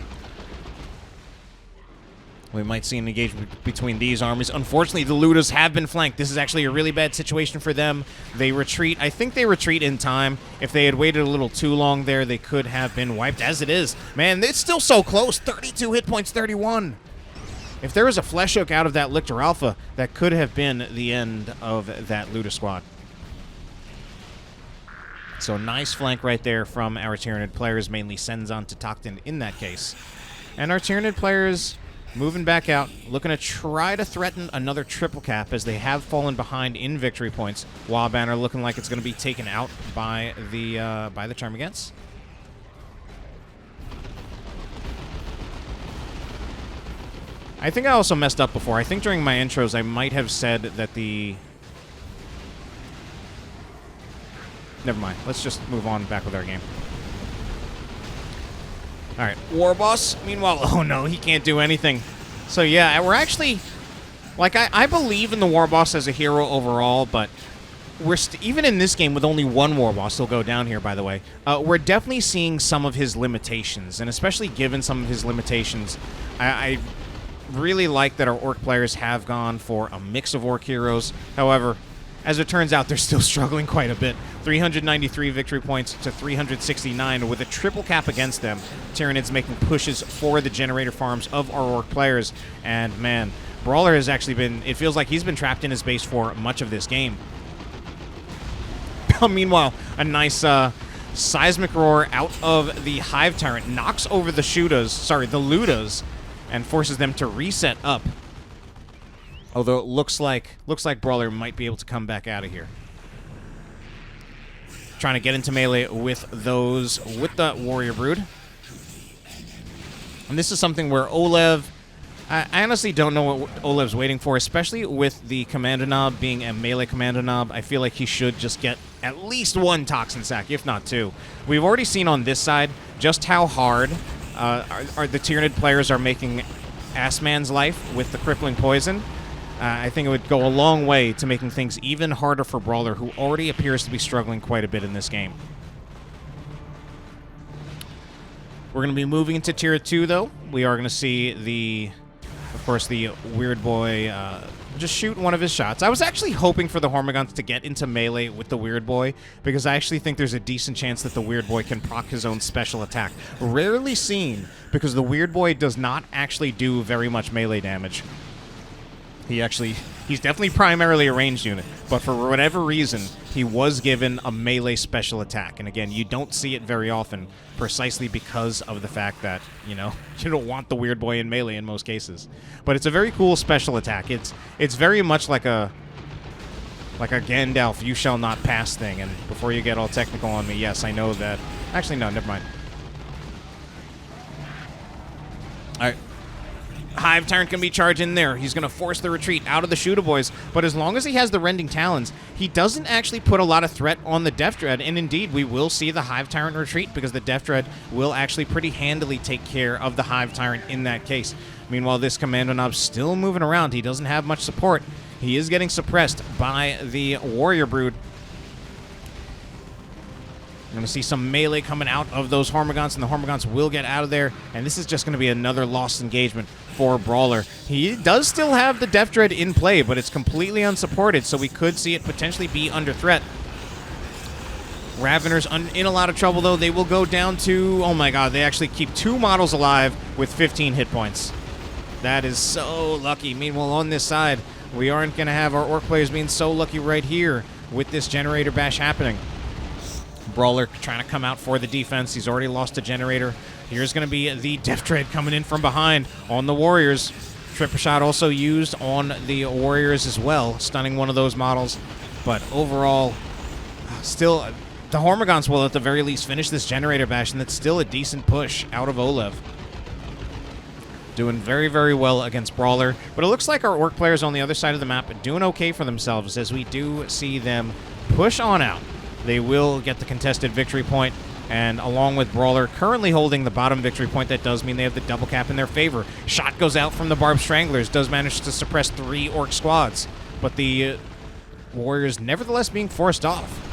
We might see an engagement between these armies. Unfortunately, the Looters have been flanked. This is actually a really bad situation for them. They retreat. I think they retreat in time. If they had waited a little too long there, they could have been wiped. As it is, man, it's still so close. 32 hit points, 31. If there was a Flesh Hook out of that Lictor Alpha, that could have been the end of that Looter squad. So nice flank right there from our Tyranid players, mainly Cenzontotochtin in that case. And our Tyranid players moving back out, looking to try to threaten another triple cap as they have fallen behind in victory points. Wall Banner looking like it's going to be taken out by the Termagants. I think I also messed up before. I think during my intros I might have said that the... Never mind. Let's just move on back with our game. Alright, War Boss. Meanwhile, oh no, he can't do anything. So yeah, we're actually... Like, I believe in the War Boss as a hero overall, but we're even in this game with only 1 War Boss, he'll go down here, by the way, we're definitely seeing some of his limitations, and especially given some of his limitations, I really like that our Orc players have gone for a mix of Orc heroes. However, as it turns out, they're still struggling quite a bit. 393 victory points to 369 with a triple cap against them. Tyranids making pushes for the generator farms of our Orc players. And man, Brawler has actually been, it feels like he's been trapped in his base for much of this game. Meanwhile, a nice seismic roar out of the Hive Tyrant knocks over the the Ludas, and forces them to reset up. Although it looks like Brawler might be able to come back out of here. Trying to get into melee with the Warrior Brood. And this is something where oLev, I honestly don't know what oLev's waiting for, especially with the Commando Knob being a melee Commando Knob. I feel like he should just get at least 1 Toxin Sack, if not 2. We've already seen on this side just how hard the Tyranid players are making AssMan's life with the Crippling Poison. I think it would go a long way to making things even harder for Brawler, who already appears to be struggling quite a bit in this game. We're going to be moving into Tier 2, though. We are going to see of course, the Weird Boy just shoot one of his shots. I was actually hoping for the Hormagons to get into melee with the Weird Boy, because I actually think there's a decent chance that the Weird Boy can proc his own special attack. Rarely seen, because the Weird Boy does not actually do very much melee damage. He actually He's definitely primarily a ranged unit, but for whatever reason, he was given a melee special attack. And again, you don't see it very often, precisely because of the fact that, you know, you don't want the weird boy in melee in most cases. But it's a very cool special attack. It's very much like a Gandalf, you shall not pass thing. And before you get all technical on me, yes, I know that. Actually, no, never mind. All right. Hive Tyrant can be charged in there. He's going to force the retreat out of the Shooter Boys. But as long as he has the Rending Talons, he doesn't actually put a lot of threat on the Death Dread. And indeed, we will see the Hive Tyrant retreat because the Death Dread will actually pretty handily take care of the Hive Tyrant in that case. Meanwhile, this Commando Nob's still moving around. He doesn't have much support. He is getting suppressed by the Warrior Brood. We're going to see some melee coming out of those Hormagaunts, and the Hormagaunts will get out of there. And this is just going to be another lost engagement for Brawler. He does still have the Death Dread in play, but it's completely unsupported, so we could see it potentially be under threat. Ravener's in a lot of trouble, though. They will go down to, oh my god, they actually keep 2 models alive with 15 hit points. That is so lucky. Meanwhile, on this side, we aren't going to have our Orc players being so lucky right here with this Generator Bash happening. Brawler trying to come out for the defense. He's already lost a generator. Here's going to be the Death Dread coming in from behind on the Warriors. Tripper Shot also used on the Warriors as well, stunning one of those models. But overall, still, the Hormagaunts will at the very least finish this Generator Bash, and it's still a decent push out of oLev. Doing very, very well against Brawler. But it looks like our Orc players on the other side of the map are doing okay for themselves as we do see them push on out. They will get the contested victory point, and along with Brawler currently holding the bottom victory point, that does mean they have the double cap in their favor. Shot goes out from the Barbed Stranglers, does manage to suppress 3 Orc squads, but the Warriors nevertheless being forced off.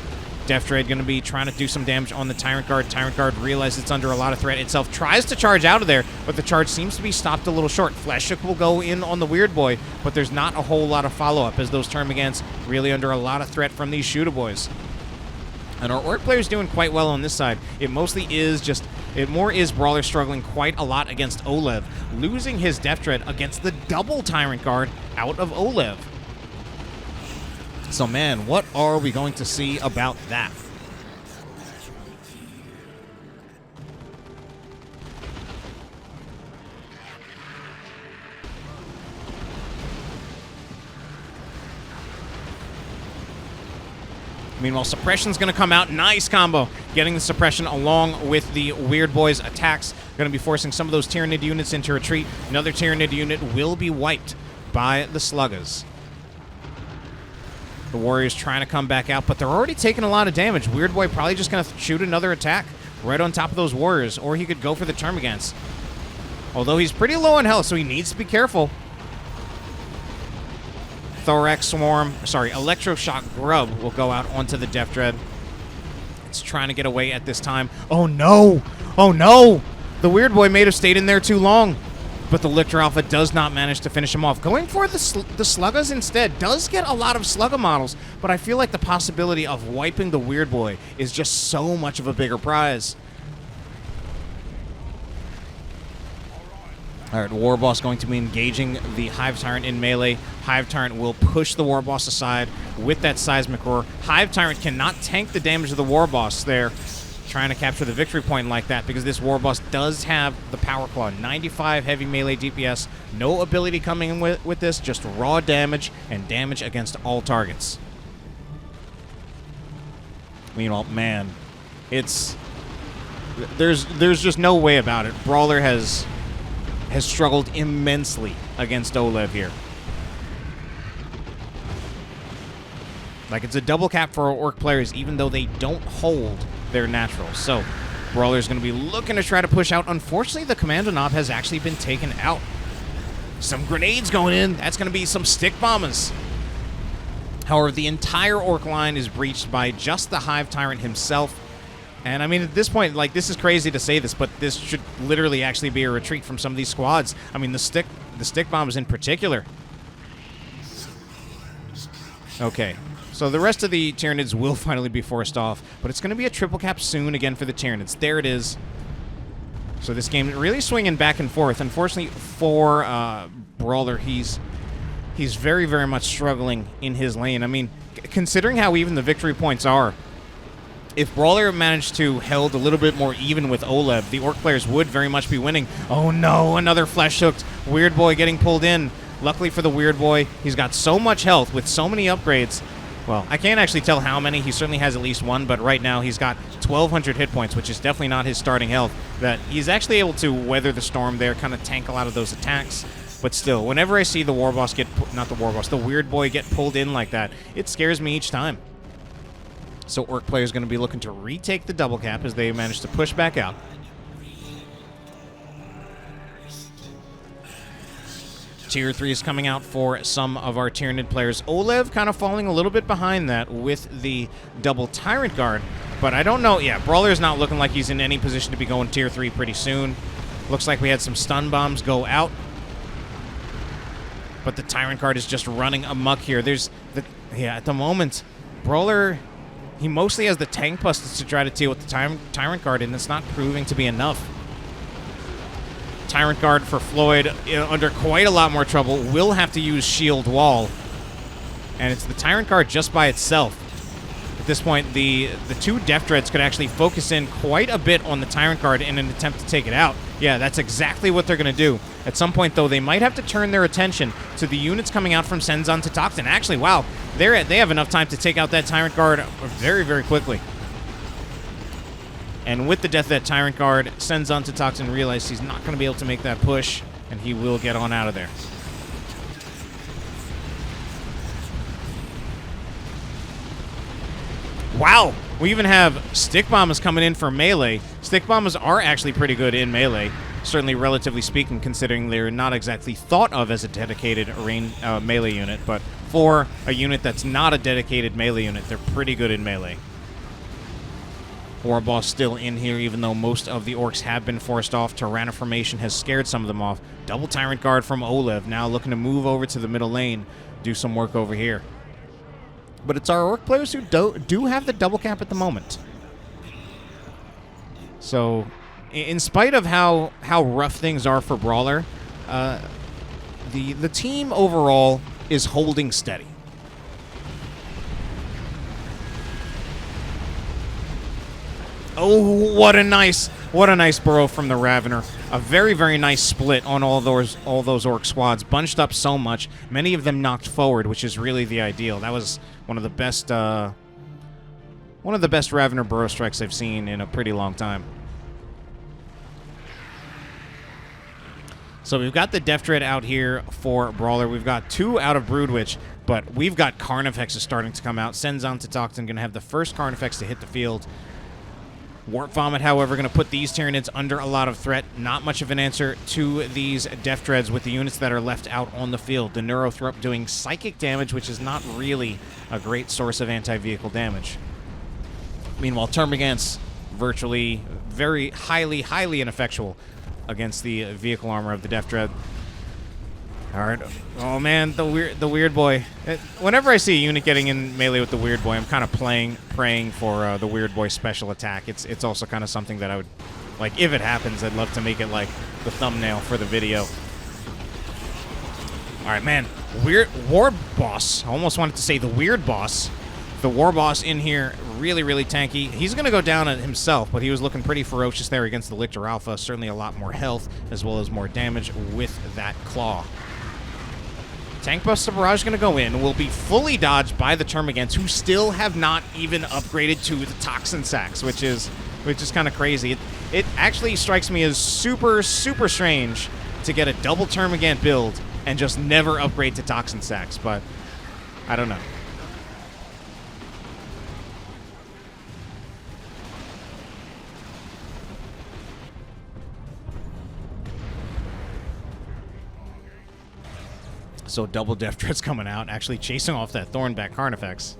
Death Dread going to be trying to do some damage on the Tyrant Guard. Tyrant Guard realizes it's under a lot of threat itself, tries to charge out of there, but the charge seems to be stopped a little short. Flesh Shook will go in on the Weird Boy, but there's not a whole lot of follow-up as those Termagants really under a lot of threat from these Shooter Boys. And our Orc player's doing quite well on this side. It mostly is just, it more is Brawler struggling quite a lot against oLev, losing his Death Dread against the double Tyrant Guard out of oLev. So man, what are we going to see about that? Meanwhile, Suppression's going to come out. Nice combo. Getting the Suppression along with the Weird Boys' attacks. Going to be forcing some of those Tyranid units into retreat. Another Tyranid unit will be wiped by the Sluggers. The Warriors trying to come back out, but they're already taking a lot of damage. Weird Boy probably just going to shoot another attack right on top of those Warriors, or he could go for the Termagants. Although he's pretty low on health, so he needs to be careful. Thorax Swarm, sorry, Electroshock Grub will go out onto the Death Dread. It's trying to get away at this time. Oh no! Oh no! The Weird Boy may have stayed in there too long, but the Lictor Alpha does not manage to finish him off. Going for the Sluggers instead does get a lot of Slugger models, but I feel like the possibility of wiping the Weird Boy is just so much of a bigger prize. All right, War Boss going to be engaging the Hive Tyrant in melee. Hive Tyrant will push the War Boss aside with that Seismic Roar. Hive Tyrant cannot tank the damage of the War Boss there, trying to capture the victory point like that, because this War Boss does have the Power Claw. 95 heavy melee DPS. No ability coming in with this, just raw damage and damage against all targets. Meanwhile, man, it's... There's just no way about it. Brawler has struggled immensely against oLev here. Like, it's a double cap for our Orc players, even though they don't hold their naturals. So, Brawler's going to be looking to try to push out. Unfortunately, the Commando Knob has actually been taken out. Some grenades going in. That's going to be some stick bombers. However, the entire Orc line is breached by just the Hive Tyrant himself. And I mean, at this point, like, this is crazy to say this, but this should literally actually be a retreat from some of these squads. I mean, the stick bombs in particular. Okay, so the rest of the Tyranids will finally be forced off, but it's going to be a triple cap soon again for the Tyranids. There it is. So this game really swinging back and forth. Unfortunately for Brawler, he's he's very, very much struggling in his lane. I mean, considering how even the victory points are, if Brawler managed to held a little bit more even with oLev, the Orc players would very much be winning. Oh no, another flesh hooked. Weird Boy getting pulled in. Luckily for the Weird Boy, he's got so much health with so many upgrades. Well, I can't actually tell how many. He certainly has at least one, but right now he's got 1,200 hit points, which is definitely not his starting health. That he's actually able to weather the storm there, kind of tank a lot of those attacks. But still, whenever I see the War Boss get, the Weird Boy get pulled in like that, it scares me each time. So Orc players going to be looking to retake the double cap as they manage to push back out. Tier 3 is coming out for some of our Tyranid players. oLev kind of falling a little bit behind that with the double Tyrant Guard. But I don't know. Yeah, Brawler's not looking like he's in any position to be going Tier 3 pretty soon. Looks like we had some stun bombs go out. But the Tyrant Guard is just running amok here. At the moment, Brawler, he mostly has the tank busters to try to deal with the Tyrant Guard, and it's not proving to be enough. Tyrant Guard for Floid, under quite a lot more trouble, will have to use Shield Wall. And it's the Tyrant Guard just by itself. At this point, the two Death Dreads could actually focus in quite a bit on the Tyrant Guard in an attempt to take it out. Yeah, that's exactly what they're going to do. At some point, though, they might have to turn their attention to the units coming out from Cenzontotochtin. Actually, wow, they have enough time to take out that Tyrant Guard very, very quickly. And with the death of that Tyrant Guard, Cenzontotochtin realizes he's not going to be able to make that push, and he will get on out of there. Wow! We even have Stick Bombers coming in for melee. Stick Bombers are actually pretty good in melee, certainly relatively speaking, considering they're not exactly thought of as a dedicated melee unit, but for a unit that's not a dedicated melee unit, they're pretty good in melee. War Boss still in here, even though most of the Orcs have been forced off. Tyranid formation has scared some of them off. Double Tyrant Guard from oLev, now looking to move over to the middle lane, do some work over here. But it's our Orc players who do have the double cap at the moment. So, in spite of how rough things are for Brawler, the team overall is holding steady. Oh, what a nice burrow from the Ravener. A very, very nice split on all those Orc squads. Bunched up so much. Many of them knocked forward, which is really the ideal. That was one of the best Ravener burrow strikes I've seen in a pretty long time. So we've got the Death Dread out here for Brawler. We've got 2 out of Broodwich, but we've got Carnifexes starting to come out. Cenzontotochtin going to have the first Carnifex to hit the field. Warp Vomit, however, going to put these Tyranids under a lot of threat. Not much of an answer to these Death Dreads with the units that are left out on the field. The Neurothrup doing psychic damage, which is not really a great source of anti-vehicle damage. Meanwhile, Termagant's virtually very highly ineffectual against the vehicle armor of the Death Dread. All right. Oh man, the weird boy. Whenever I see a unit getting in melee with the Weird Boy, I'm kind of praying for the Weird Boy special attack. It's also kind of something that I would, like, if it happens, I'd love to make it like the thumbnail for the video. All right, man. War Boss. I almost wanted to say the Weird Boss. The War Boss in here, really tanky. He's going to go down himself, but he was looking pretty ferocious there against the Lictor Alpha. Certainly a lot more health, as well as more damage with that claw. Tank Buster Barrage going to go in. Will be fully dodged by the Termagants, who still have not even upgraded to the Toxin Sacks, which is kind of crazy. It actually strikes me as super strange to get a double Termagant build and just never upgrade to Toxin Sacks, but I don't know. So double Death Dread's coming out, actually chasing off that Thornback Carnifex.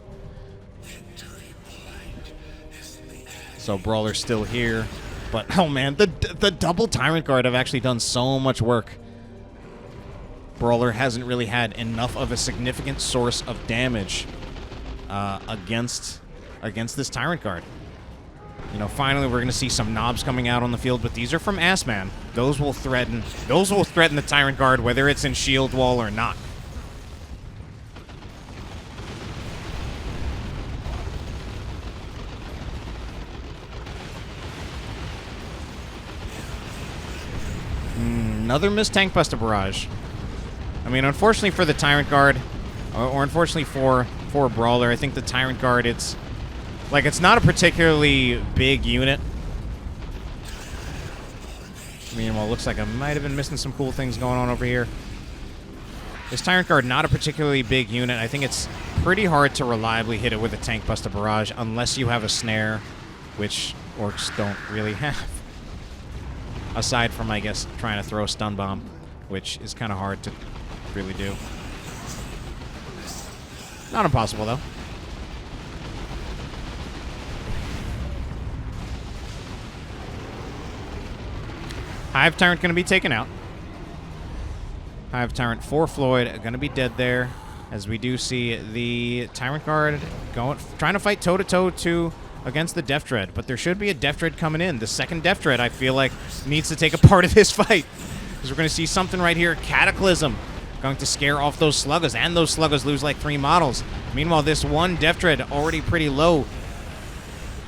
So Brawler's still here. But, oh man, the double Tyrant Guard have actually done so much work. Brawler hasn't really had enough of a significant source of damage against this Tyrant Guard. You know, finally we're going to see some knobs coming out on the field, but these are from AssMan. Those will threaten the Tyrant Guard, whether it's in Shield Wall or not. Another missed Tank Buster Barrage. I mean, unfortunately for the Tyrant Guard, or unfortunately for Brawler, I think the Tyrant Guard, it's not a particularly big unit. Meanwhile, it looks like I might have been missing some cool things going on over here. This Tyrant Guard, not a particularly big unit. I think it's pretty hard to reliably hit it with a Tank Buster Barrage unless you have a snare, which Orcs don't really have. Aside from, I guess, trying to throw a stun bomb, which is kind of hard to really do. Not impossible, though. Hive Tyrant going to be taken out. Hive Tyrant for Floid going to be dead there, as we do see the Tyrant Guard trying to fight toe-to-toe against the Death Dread, but there should be a Death Dread coming in. The second Death Dread, I feel like, needs to take a part of this fight, because we're going to see something right here. Cataclysm going to scare off those Sluggers, and those Sluggers lose like 3 models. Meanwhile, this one Death Dread already pretty low.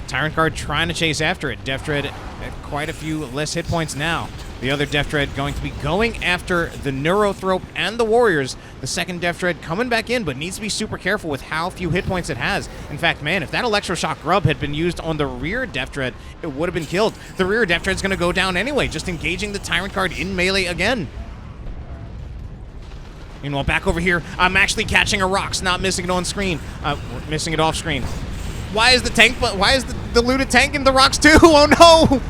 Tyrant Guard trying to chase after it. Death Dread at quite a few less hit points now. The other Death Dread going to be going after the Neurothrope and the Warriors. The second Death Dread coming back in, but needs to be super careful with how few hit points it has. In fact, man, if that Electroshock Grub had been used on the rear Death Dread, it would have been killed. The rear Death Dread's going to go down anyway, just engaging the Tyrant Guard in melee again. Meanwhile, back over here, I'm actually catching a Rocks, not missing it on screen. Missing it off screen. Why is the looted tank in the Rocks too? Oh no!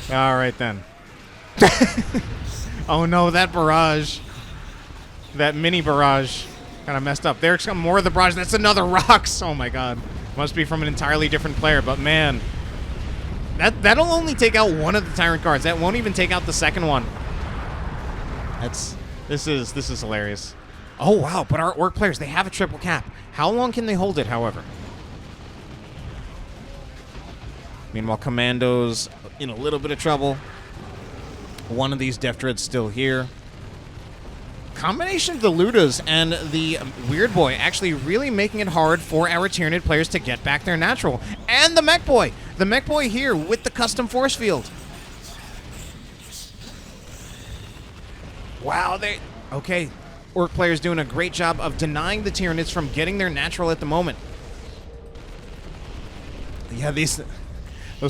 All right then. Oh no, that barrage, that mini barrage, kind of messed up. There's some more of the barrage. That's another Rocks. Oh my god, must be from an entirely different player. But man, that'll only take out one of the Tyrant Guards. That won't even take out the second one. This is hilarious. Oh, wow, but our Orc players, they have a triple cap. How long can they hold it, however? Meanwhile, Commandos in a little bit of trouble. One of these Death Dreads still here. Combination of the Ludas and the Weird Boy actually really making it hard for our Tyranid players to get back their natural. And the Mech Boy. The Mech Boy here with the custom force field. Wow, okay. Orc players doing a great job of denying the Tyranids from getting their natural at the moment. Yeah, those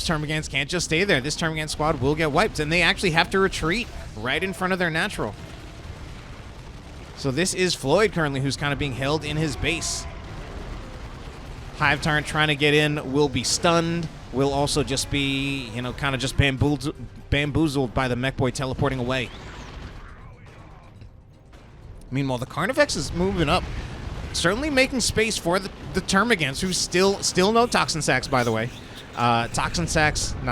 Termagants can't just stay there. This Termagant squad will get wiped, and they actually have to retreat right in front of their natural. So this is Floyd currently, who's kind of being held in his base. Hive Tyrant trying to get in will be stunned. Will also just be, kind of just bamboozled by the Mech Boy teleporting away. Meanwhile, the Carnifex is moving up, certainly making space for the Termagants, who still no Toxin Sacks, by the way. Termagants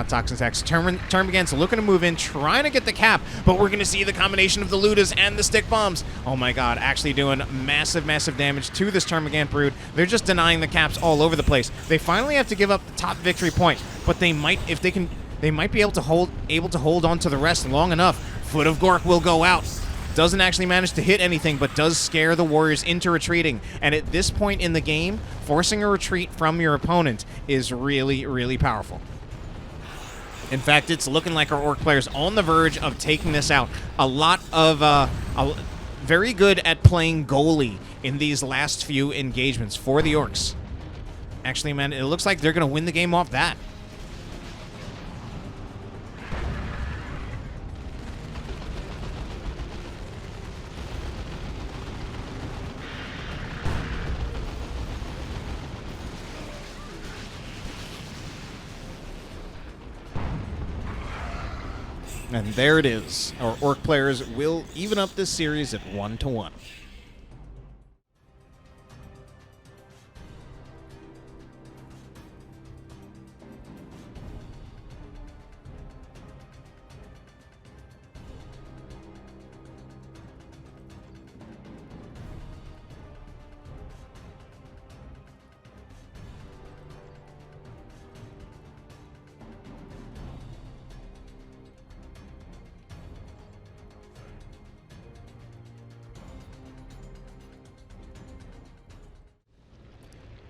looking to move in, trying to get the cap, but we're going to see the combination of the Ludas and the Stick Bombs. Oh my god, actually doing massive, massive damage to this Termagant brood. They're just denying the caps all over the place. They finally have to give up the top victory point, but they might, if they can, they might be able to hold on to the rest long enough. Foot of Gork will go out. Doesn't actually manage to hit anything, but does scare the Warriors into retreating. And at this point in the game, forcing a retreat from your opponent is really, really powerful. In fact, it's looking like our Orc players on the verge of taking this out. A lot of very good at playing goalie in these last few engagements for the Orcs. Actually, man, it looks like they're going to win the game off that. And there it is. Our Orc players will even up this series at 1-1.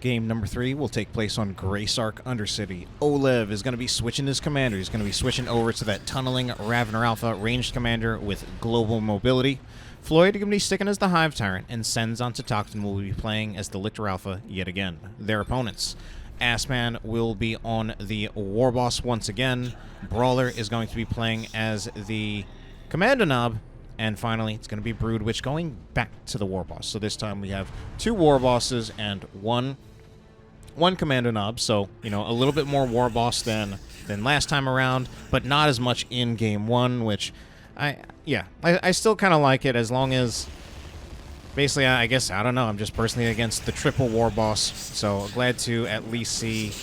Game number 3 will take place on Graysark Undercity. oLev is going to be switching his commander. He's going to be switching over to that tunneling Ravener Alpha ranged commander with global mobility. Floid is going to be sticking as the Hive Tyrant, and Cenzontotochtin will be playing as the Lictor Alpha yet again. Their opponents. AssMan will be on the Warboss once again. Brawler is going to be playing as the Commando Knob. And finally, it's going to be Broodwich going back to the Warboss. So this time we have 2 Warbosses and one Commando Knob. So, you know, a little bit more Warboss than last time around, but not as much in Game 1, which I still kind of like it as long as... Basically, I guess, I don't know, I'm just personally against the triple Warboss, so glad to at least see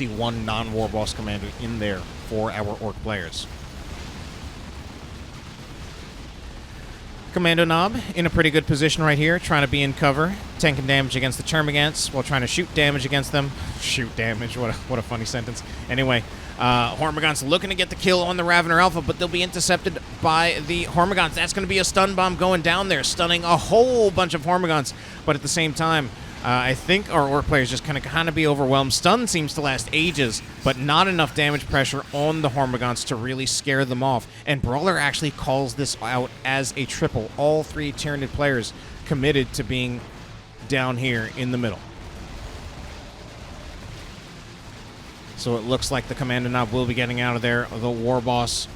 one non-Warboss commander in there for our Orc players. Commando Knob in a pretty good position right here, trying to be in cover, tanking damage against the Termagants while trying to shoot damage against them. Shoot damage, what a funny sentence. Anyway, Hormagaunts looking to get the kill on the Ravener Alpha, but they'll be intercepted by the Hormagaunts. That's going to be a stun bomb going down there, stunning a whole bunch of Hormagaunts, but at the same time, I think our Orc players just kind of be overwhelmed. Stun seems to last ages, but not enough damage pressure on the Hormagaunts to really scare them off. And Brawler actually calls this out as a triple. All 3 Tyranid players committed to being down here in the middle. So it looks like the Commando Knob will be getting out of there. The Warboss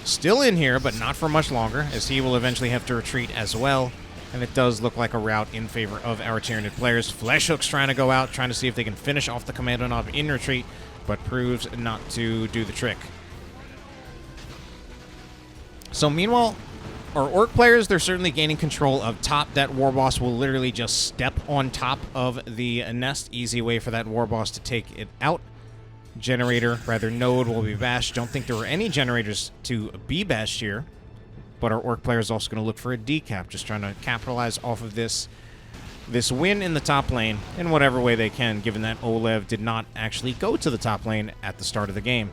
still in here, but not for much longer, as he will eventually have to retreat as well. And it does look like a rout in favor of our Tyranid players. Fleshhook's trying to go out, trying to see if they can finish off the Commando Knob in retreat, but proves not to do the trick. So meanwhile, our Orc players, they're certainly gaining control of top. That Warboss will literally just step on top of the nest. Easy way for that Warboss to take it out. Node will be bashed. Don't think there were any generators to be bashed here. But our Orc player is also going to look for a decap, just trying to capitalize off of this win in the top lane in whatever way they can, given that oLev did not actually go to the top lane at the start of the game.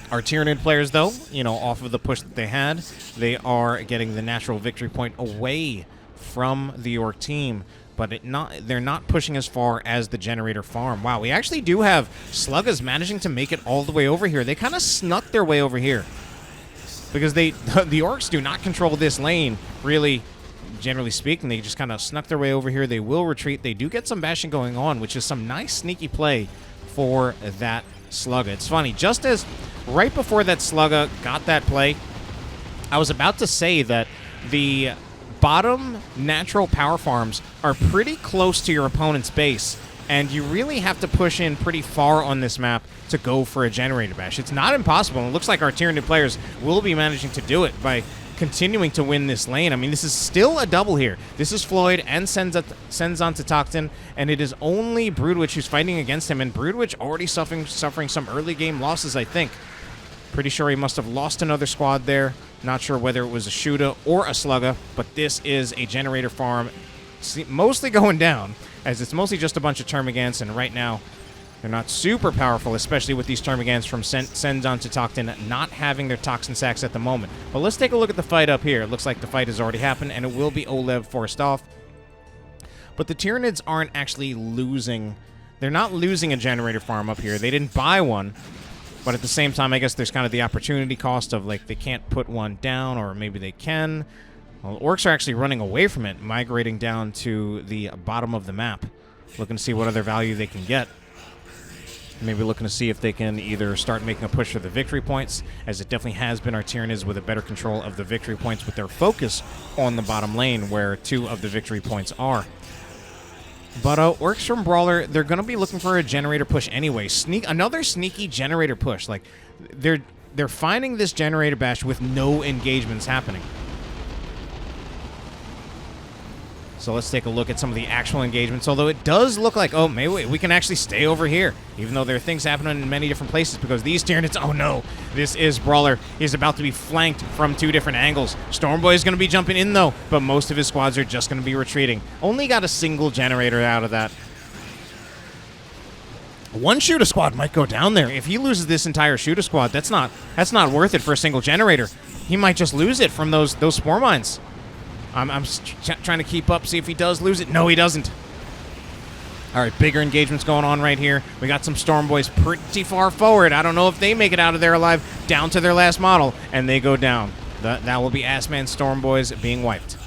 Our Tyranid players, though, you know, off of the push that they had, they are getting the natural victory point away from the Orc team, but they're not pushing as far as the generator farm. Wow, we actually do have Sluggas managing to make it all the way over here. They kind of snuck their way over here. Because the Orcs do not control this lane, really, generally speaking. They just kind of snuck their way over here. They will retreat. They do get some bashing going on, which is some nice sneaky play for that Slugga. It's funny, just as right before that Slugga got that play, I was about to say that the bottom natural power farms are pretty close to your opponent's base, and you really have to push in pretty far on this map to go for a generator bash. It's not impossible, and it looks like our Tyranid players will be managing to do it by continuing to win this lane. I mean, this is still a double here. This is Floid and Cenzontotochtin, and it is only Broodwich who's fighting against him, and Broodwich already suffering some early game losses, I think. Pretty sure he must have lost another squad there. Not sure whether it was a Shooter or a Slugga, but this is a generator farm mostly going down, as it's mostly just a bunch of Termagants, and right now they're not super powerful, especially with these Termagants from Cenzontotochtin not having their Toxin Sacks at the moment. But let's take a look at the fight up here. It looks like the fight has already happened, and it will be oLev forced off. But the Tyranids aren't actually losing. They're not losing a generator farm up here. They didn't buy one. But at the same time, I guess there's kind of the opportunity cost of, like, they can't put one down, or maybe they can. Well, Orcs are actually running away from it, migrating down to the bottom of the map, looking to see what other value they can get. Maybe looking to see if they can either start making a push for the victory points, as it definitely has been our Tyranids with a better control of the victory points with their focus on the bottom lane, where 2 of the victory points are. But Orcs from Brawler, they're going to be looking for a generator push anyway. Another sneaky generator push. Like, they're finding this generator bash with no engagements happening. So let's take a look at some of the actual engagements, although it does look like, oh, maybe we can actually stay over here, even though there are things happening in many different places, because these Tyranids, oh no, this is Brawler. He's about to be flanked from 2 different angles. Stormboy is going to be jumping in, though, but most of his squads are just going to be retreating. Only got a single generator out of that. One Shooter squad might go down there. If he loses this entire Shooter squad, that's not worth it for a single generator. He might just lose it from those Spore Mines. I'm trying to keep up, see if he does lose it. No, he doesn't. All right, bigger engagements going on right here. We got some Storm Boys pretty far forward. I don't know if they make it out of there alive, down to their last model, and they go down. That will be AssMan Storm Boys being wiped.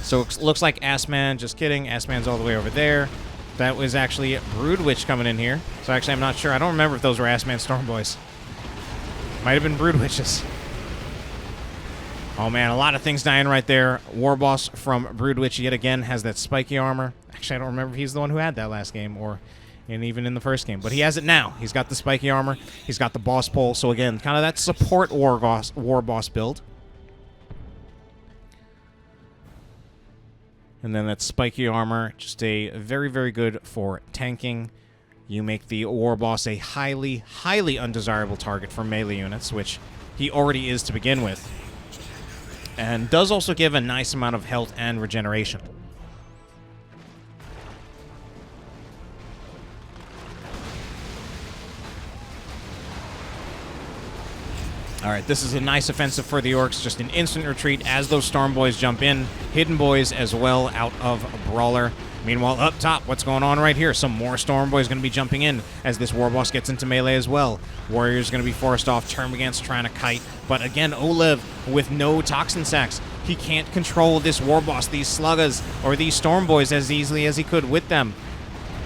So it looks like AssMan, just kidding, AssMan's all the way over there. That was actually Broodwich coming in here. So actually, I'm not sure. I don't remember if those were AssMan Storm Boys. Might have been Broodwiches. Oh man, a lot of things dying right there. Warboss from Broodwich yet again has that spiky armor. Actually, I don't remember if he's the one who had that last game or even in the first game. But he has it now. He's got the spiky armor. He's got the boss pole. So again, kind of that support Warboss build. And then that spiky armor, just a very, very good for tanking. You make the Warboss a highly, highly undesirable target for melee units, which he already is to begin with. And does also give a nice amount of health and regeneration. All right, this is a nice offensive for the Orcs. Just an instant retreat as those Storm Boys jump in. Hidden Boys as well out of Brawler. Meanwhile, up top, what's going on right here? Some more Storm Boys going to be jumping in as this Warboss gets into melee as well. Warrior's going to be forced off. Termagant's trying to kite. But again, oLev with no Toxin Sacks. He can't control this Warboss, these Sluggas, or these Storm Boys as easily as he could with them.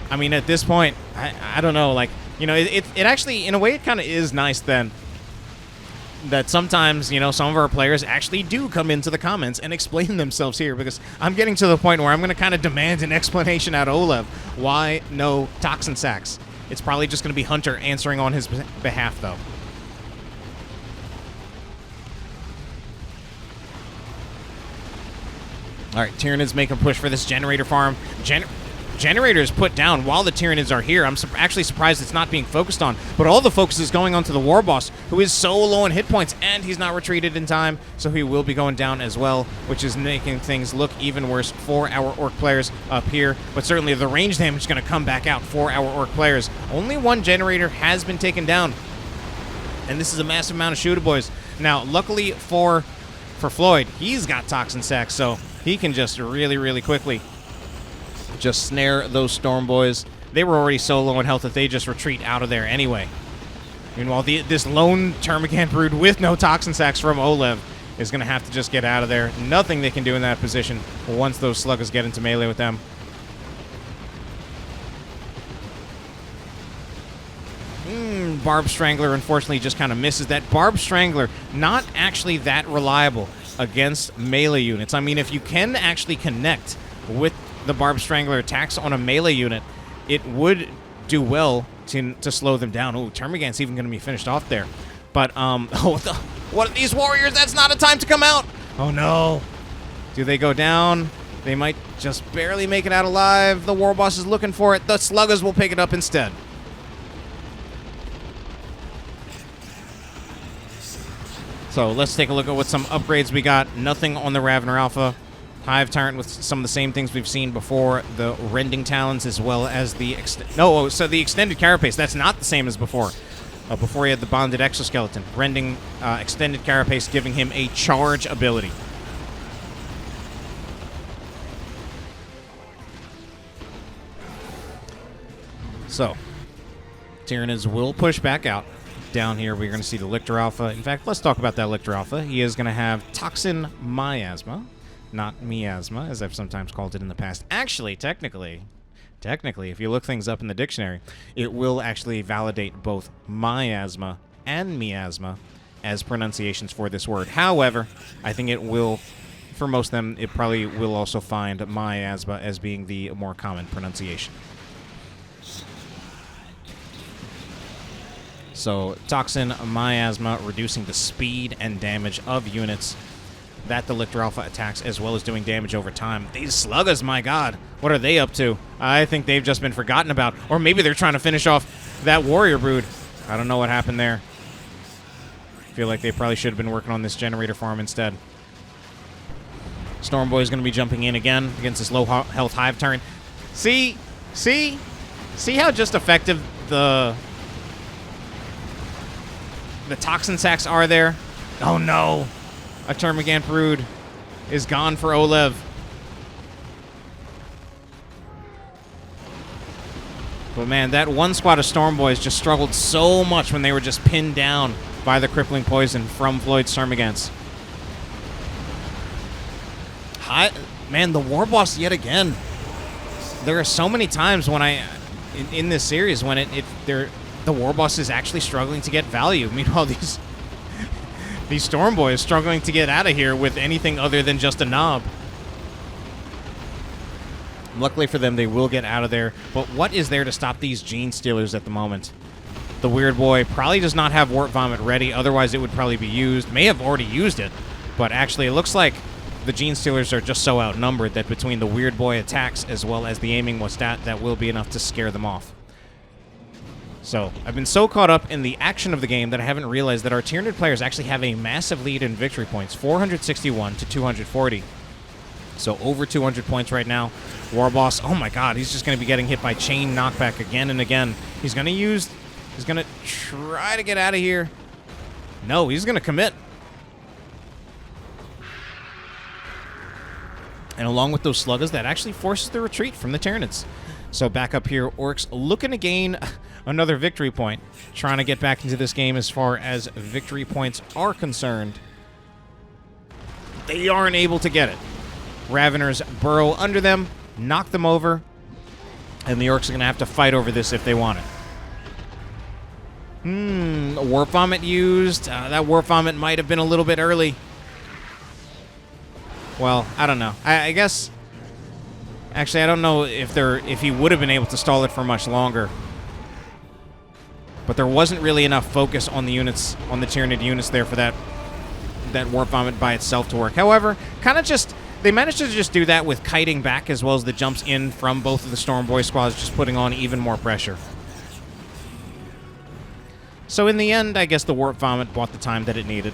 I mean, at this point, I don't know. Like, you know, it actually, in a way, it kind of is nice then that sometimes, you know, some of our players actually do come into the comments and explain themselves here, because I'm getting to the point where I'm going to kind of demand an explanation out of oLev. Why no Toxin Sacks? It's probably just going to be Hunter answering on his behalf, though. All right, Tyranids make a push for this generator farm. Generators put down while the Tyranids are here. I'm actually surprised it's not being focused on, but all the focus is going on to the Warboss, who is so low in hit points, and he's not retreated in time, so he will be going down as well, which is making things look even worse for our Orc players up here. But certainly the range damage is going to come back out for our Orc players. Only one generator has been taken down, and this is a massive amount of shooter boys. Now, luckily for Floyd, he's got Toxin Sacks, so he can just really, really quickly just snare those Storm Boys. They were already so low in health that they just retreat out of there anyway. Meanwhile, this lone Termagant Brood with no Toxin Sacks from oLev is going to have to just get out of there. Nothing they can do in that position once those Sluggers get into melee with them. Barb Strangler, unfortunately, just kind of misses that. Barb Strangler, not actually that reliable against melee units. I mean, if you can actually connect with the Barb Strangler attacks on a melee unit, it would do well to slow them down. Oh, Termagant's even going to be finished off there. But, what are these warriors? That's not a time to come out. Oh, no. Do they go down? They might just barely make it out alive. The Warboss is looking for it. The Sluggers will pick it up instead. So let's take a look at what some upgrades we got. Nothing on the Ravener Alpha. Hive Tyrant with some of the same things we've seen before, the Rending Talons as well as the... so the Extended Carapace, that's not the same as before. Before he had the Bonded Exoskeleton. Rending Extended Carapace giving him a charge ability. So, Tyranids will push back out. Down here, we're going to see the Lictor Alpha. In fact, let's talk about that Lictor Alpha. He is going to have Toxin Miasma. Not miasma, as I've sometimes called it in the past. Actually, technically, if you look things up in the dictionary, it will actually validate both miasma and miasma as pronunciations for this word. However, I think it will, for most of them, it probably will also find miasma as being the more common pronunciation. So, Toxin Miasma, reducing the speed and damage of units that the Lictor Alpha attacks, as well as doing damage over time. These Sluggers, my god, what are they up to? I think they've just been forgotten about. Or maybe they're trying to finish off that Warrior Brood. I don't know what happened there. I feel like they probably should have been working on this generator farm instead. Storm Boy is going to be jumping in again against this low health Hive Tyrant. See how just effective the Toxin Sacks are there? Oh no! A Termagant Brood is gone for oLev. But man, that one squad of Storm Boys just struggled so much when they were just pinned down by the crippling poison from Floyd's Termagants. Man, the War Boss yet again. There are so many times when in this series when the War Boss is actually struggling to get value. Meanwhile, these Storm Boys struggling to get out of here with anything other than just a knob. Luckily for them, they will get out of there. But what is there to stop these Gene Stealers at the moment? The Weird Boy probably does not have Warp Vomit ready. Otherwise, it would probably be used. May have already used it. But actually, it looks like the Gene Stealers are just so outnumbered that between the Weird Boy attacks as well as the aiming Wastat, that will be enough to scare them off. So, I've been so caught up in the action of the game that I haven't realized that our Tyranid players actually have a massive lead in victory points, 461 to 240. So over 200 points right now. War Boss, oh my god, he's just going to be getting hit by chain knockback again and again. He's going to try to get out of here. No, he's going to commit. And along with those Sluggers, that actually forces the retreat from the Tyranids. So back up here, Orcs looking to gain another victory point. Trying to get back into this game as far as victory points are concerned. They aren't able to get it. Raveners burrow under them, knock them over, and the Orcs are going to have to fight over this if they want it. Warp Vomit used. That Warp Vomit might have been a little bit early. Well, I don't know. I guess... Actually, I don't know if he would have been able to stall it for much longer. But there wasn't really enough focus on the units, on the Tyranid units there for that Warp Vomit by itself to work. However, kind of just... They managed to just do that with kiting back as well as the jumps in from both of the Storm Boy squads, just putting on even more pressure. So in the end, I guess the Warp Vomit bought the time that it needed.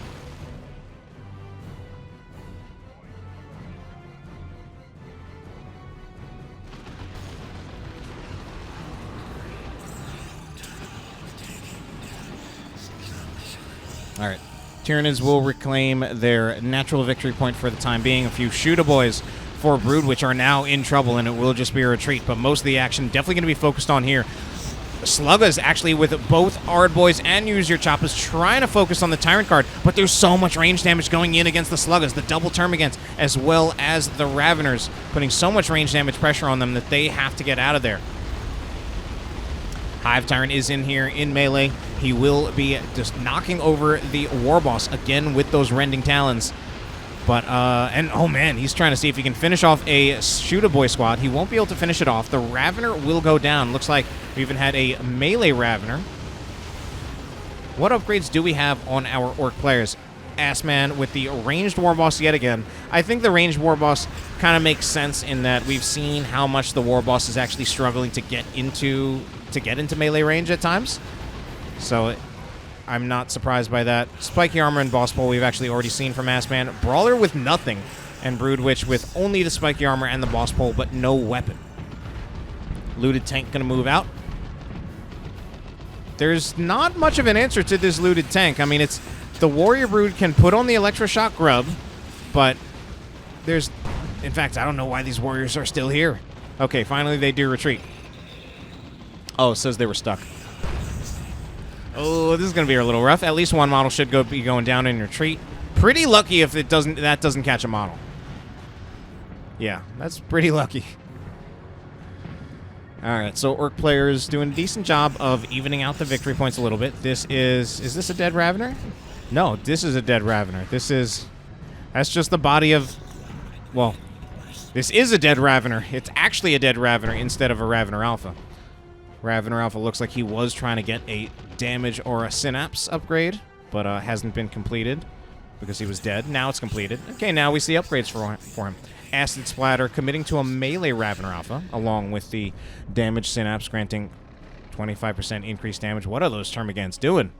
All right. Tyranids will reclaim their natural victory point for the time being. A few Shooter Boys for Broodwich are now in trouble, and it will just be a retreat. But most of the action definitely going to be focused on here. Sluggers actually with both Ard Boys and Use Your Choppers trying to focus on the Tyrant Guard, but there's so much range damage going in against the Sluggers, the double Termagants, as well as the Raveners, putting so much range damage pressure on them that they have to get out of there. Hive Tyrant is in here in melee. He will be just knocking over the War Boss again with those Rending Talons. But, and oh man, he's trying to see if he can finish off a Shooter Boy squad. He won't be able to finish it off. The Ravener will go down. Looks like we even had a melee Ravener. What upgrades do we have on our Orc players? AssMan with the ranged War Boss yet again. I think the ranged War Boss kind of makes sense in that we've seen how much the War Boss is actually struggling to get into melee range at times. So I'm not surprised by that. Spiky Armor and Boss Pole we've actually already seen from AssMan. Brawler with nothing, and Broodwich with only the Spiky Armor and the Boss Pole, but no weapon. Looted Tank gonna move out. There's not much of an answer to this Looted Tank. I mean, it's the Warrior Brood can put on the Electroshock Grub, but there's... In fact, I don't know why these warriors are still here. Okay, finally they do retreat. Oh, it says they were stuck. Oh, this is going to be a little rough. At least one model should be going down in retreat. Pretty lucky if that doesn't catch a model. Yeah, that's pretty lucky. All right, so Orc players doing a decent job of evening out the victory points a little bit. This is this a dead Ravener? No, this is a dead Ravener. That's just the body of, well, this is a dead Ravener. It's actually a dead Ravener instead of a Ravener Alpha. Ravener Alpha looks like he was trying to get a damage or a synapse upgrade, but hasn't been completed because he was dead. Now it's completed. Okay, now we see upgrades for him. Acid Splatter committing to a melee Ravener Alpha, along with the damage synapse granting 25% increased damage. What are those Termagants doing?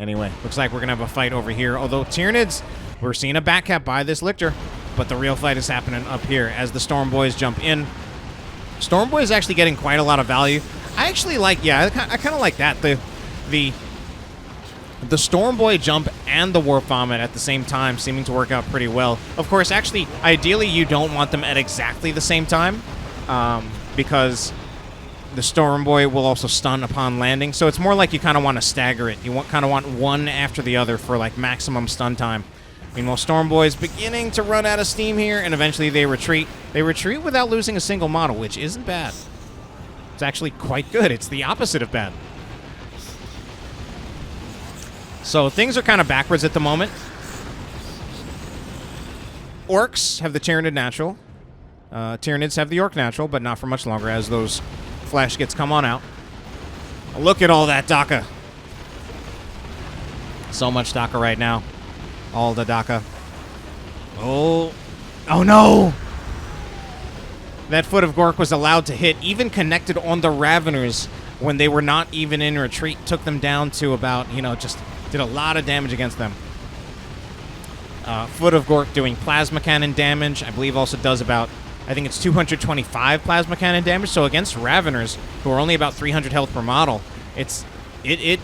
Anyway, looks like we're going to have a fight over here. Although Tyranids, we're seeing a backcap by this Lictor. But the real fight is happening up here as the Storm Boys jump in. Storm Boy is actually getting quite a lot of value. I actually like, yeah, I kind of like that. The The Storm Boy jump and the Warp Vomit at the same time seeming to work out pretty well. Of course, actually, ideally, you don't want them at exactly the same time because the Storm Boy will also stun upon landing. So it's more like you kind of want to stagger it. You kind of want one after the other for like maximum stun time. Meanwhile, Storm Boy is beginning to run out of steam here, and eventually they retreat. They retreat without losing a single model, which isn't bad. It's actually quite good. It's the opposite of bad. So things are kind of backwards at the moment. Orcs have the Tyranid natural. Tyranids have the Orc natural, but not for much longer as those flash gets come on out. Look at all that DACA. So much DACA right now. All the DACA. Oh. Oh no! That Foot of Gork was allowed to hit, even connected on the Raveners when they were not even in retreat. Took them down to about, you know, just did a lot of damage against them. Foot of Gork doing plasma cannon damage. I believe also does about, I think it's 225 plasma cannon damage. So against Raveners, who are only about 300 health per model, it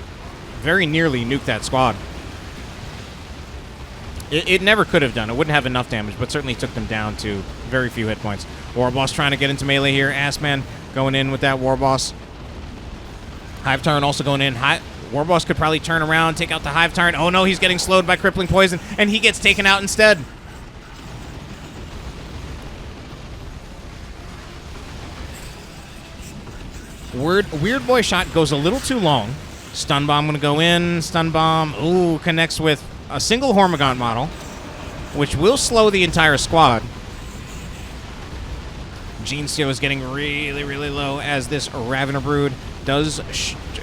very nearly nuked that squad. It never could have done. It wouldn't have enough damage, but certainly took them down to very few hit points. Warboss trying to get into melee here. AssMan going in with that Warboss. Hive Tyrant also going in. Warboss could probably turn around, take out the Hive Tyrant. Oh no, he's getting slowed by Crippling Poison, and he gets taken out instead. Weird Boy shot goes a little too long. Stun Bomb gonna go in. Stun Bomb, ooh, connects with a single Hormigaunt model, which will slow the entire squad. Genesteel is getting really, really low as this Ravener Brood does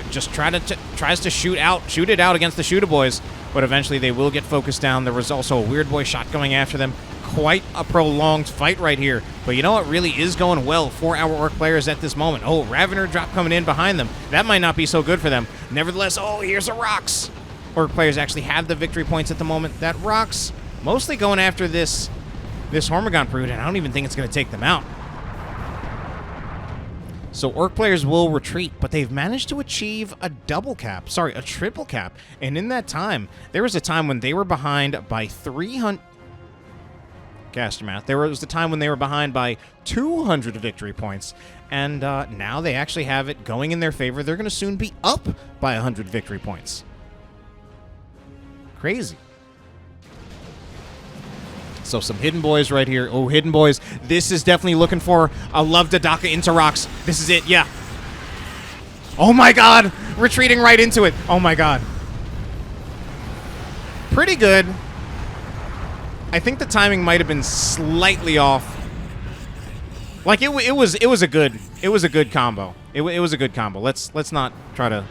just tries to shoot it out against the Shooter Boys, but eventually they will get focused down. There was also a Weird Boy shot going after them. Quite a prolonged fight right here, but you know what really is going well for our Orc players at this moment? Oh, Ravener drop coming in behind them. That might not be so good for them. Nevertheless, oh, here's a Rocks. Orc players actually have the victory points at the moment. That Rocks mostly going after this Hormigaunt Brood, and I don't even think it's going to take them out. So Orc players will retreat, but they've managed to achieve a triple cap. And in that time, there was a time when they were behind by 300... Caster math. There was a time when they were behind by 200 victory points, and now they actually have it going in their favor. They're going to soon be up by 100 victory points. Crazy. So some Hidden Boys right here. Oh, Hidden Boys. This is definitely looking for a love to DACA into Rocks. This is it, yeah. Oh my god! Retreating right into it. Oh my god. Pretty good. I think the timing might have been slightly off. Like it was a good combo. It was a good combo. Let's not try to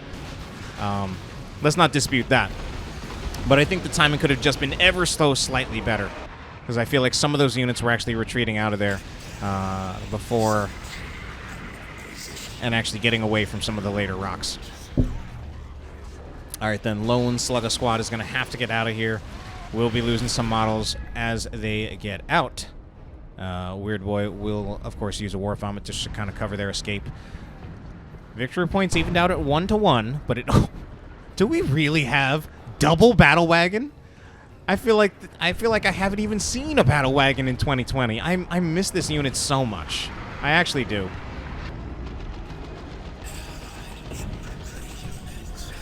let's not dispute that. But I think the timing could have just been ever so slightly better, because I feel like some of those units were actually retreating out of there before and actually getting away from some of the later Rocks. All right, then Lone Slugga Squad is going to have to get out of here. We'll be losing some models as they get out. Weird Boy will, of course, use a War Vomit just to kind of cover their escape. Victory points evened out at 1-1, but it... do we really have double Battle Wagon? I feel like I haven't even seen a Battle Wagon in 2020. I miss this unit so much. I actually do.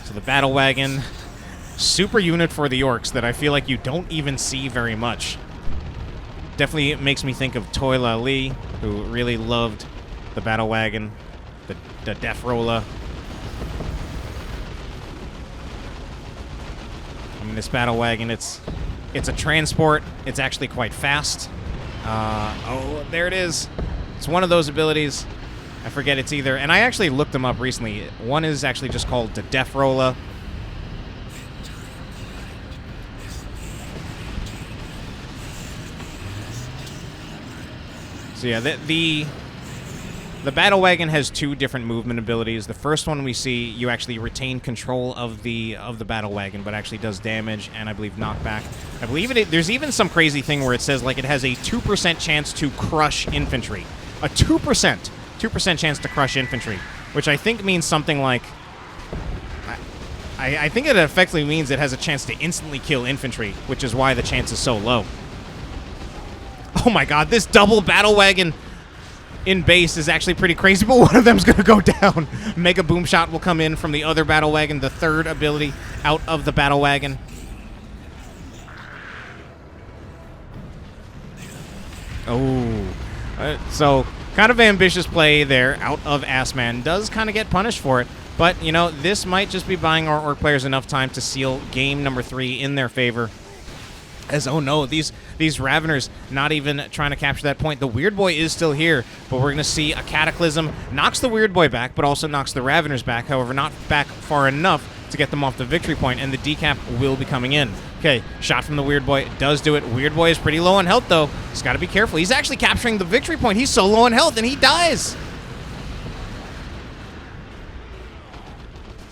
So the Battle Wagon... super unit for the Orcs that I feel like you don't even see very much. Definitely makes me think of Toila Lee, who really loved the Battle Wagon, the Death Roller. I mean, this Battle Wagon, it's a transport. It's actually quite fast. Oh, there it is. It's one of those abilities. I forget it's either, and I actually looked them up recently. One is actually just called the Death Roller. So yeah, the Battle Wagon has two different movement abilities. The first one we see, you actually retain control of the Battle Wagon, but actually does damage and I believe knockback. I believe there's even some crazy thing where it says like it has a 2% chance to crush infantry. A 2% chance to crush infantry, which I think means something like, I think it effectively means it has a chance to instantly kill infantry, which is why the chance is so low. Oh my god, this double battle wagon in base is actually pretty crazy, but one of them's going to go down. Mega Boom Shot will come in from the other battle wagon, the third ability out of the battle wagon. Oh, so kind of ambitious play there out of AssMan. Does kind of get punished for it, but, you know, this might just be buying our Orc players enough time to seal game number 3 in their favor. As, oh no, these Raveners not even trying to capture that point. The Weird Boy is still here, but we're going to see a Cataclysm. Knocks the Weird Boy back, but also knocks the Raveners back. However, not back far enough to get them off the victory point, and the decap will be coming in. Okay, shot from the Weird Boy does do it. Weird Boy is pretty low on health, though. He's got to be careful. He's actually capturing the victory point. He's so low on health, and he dies.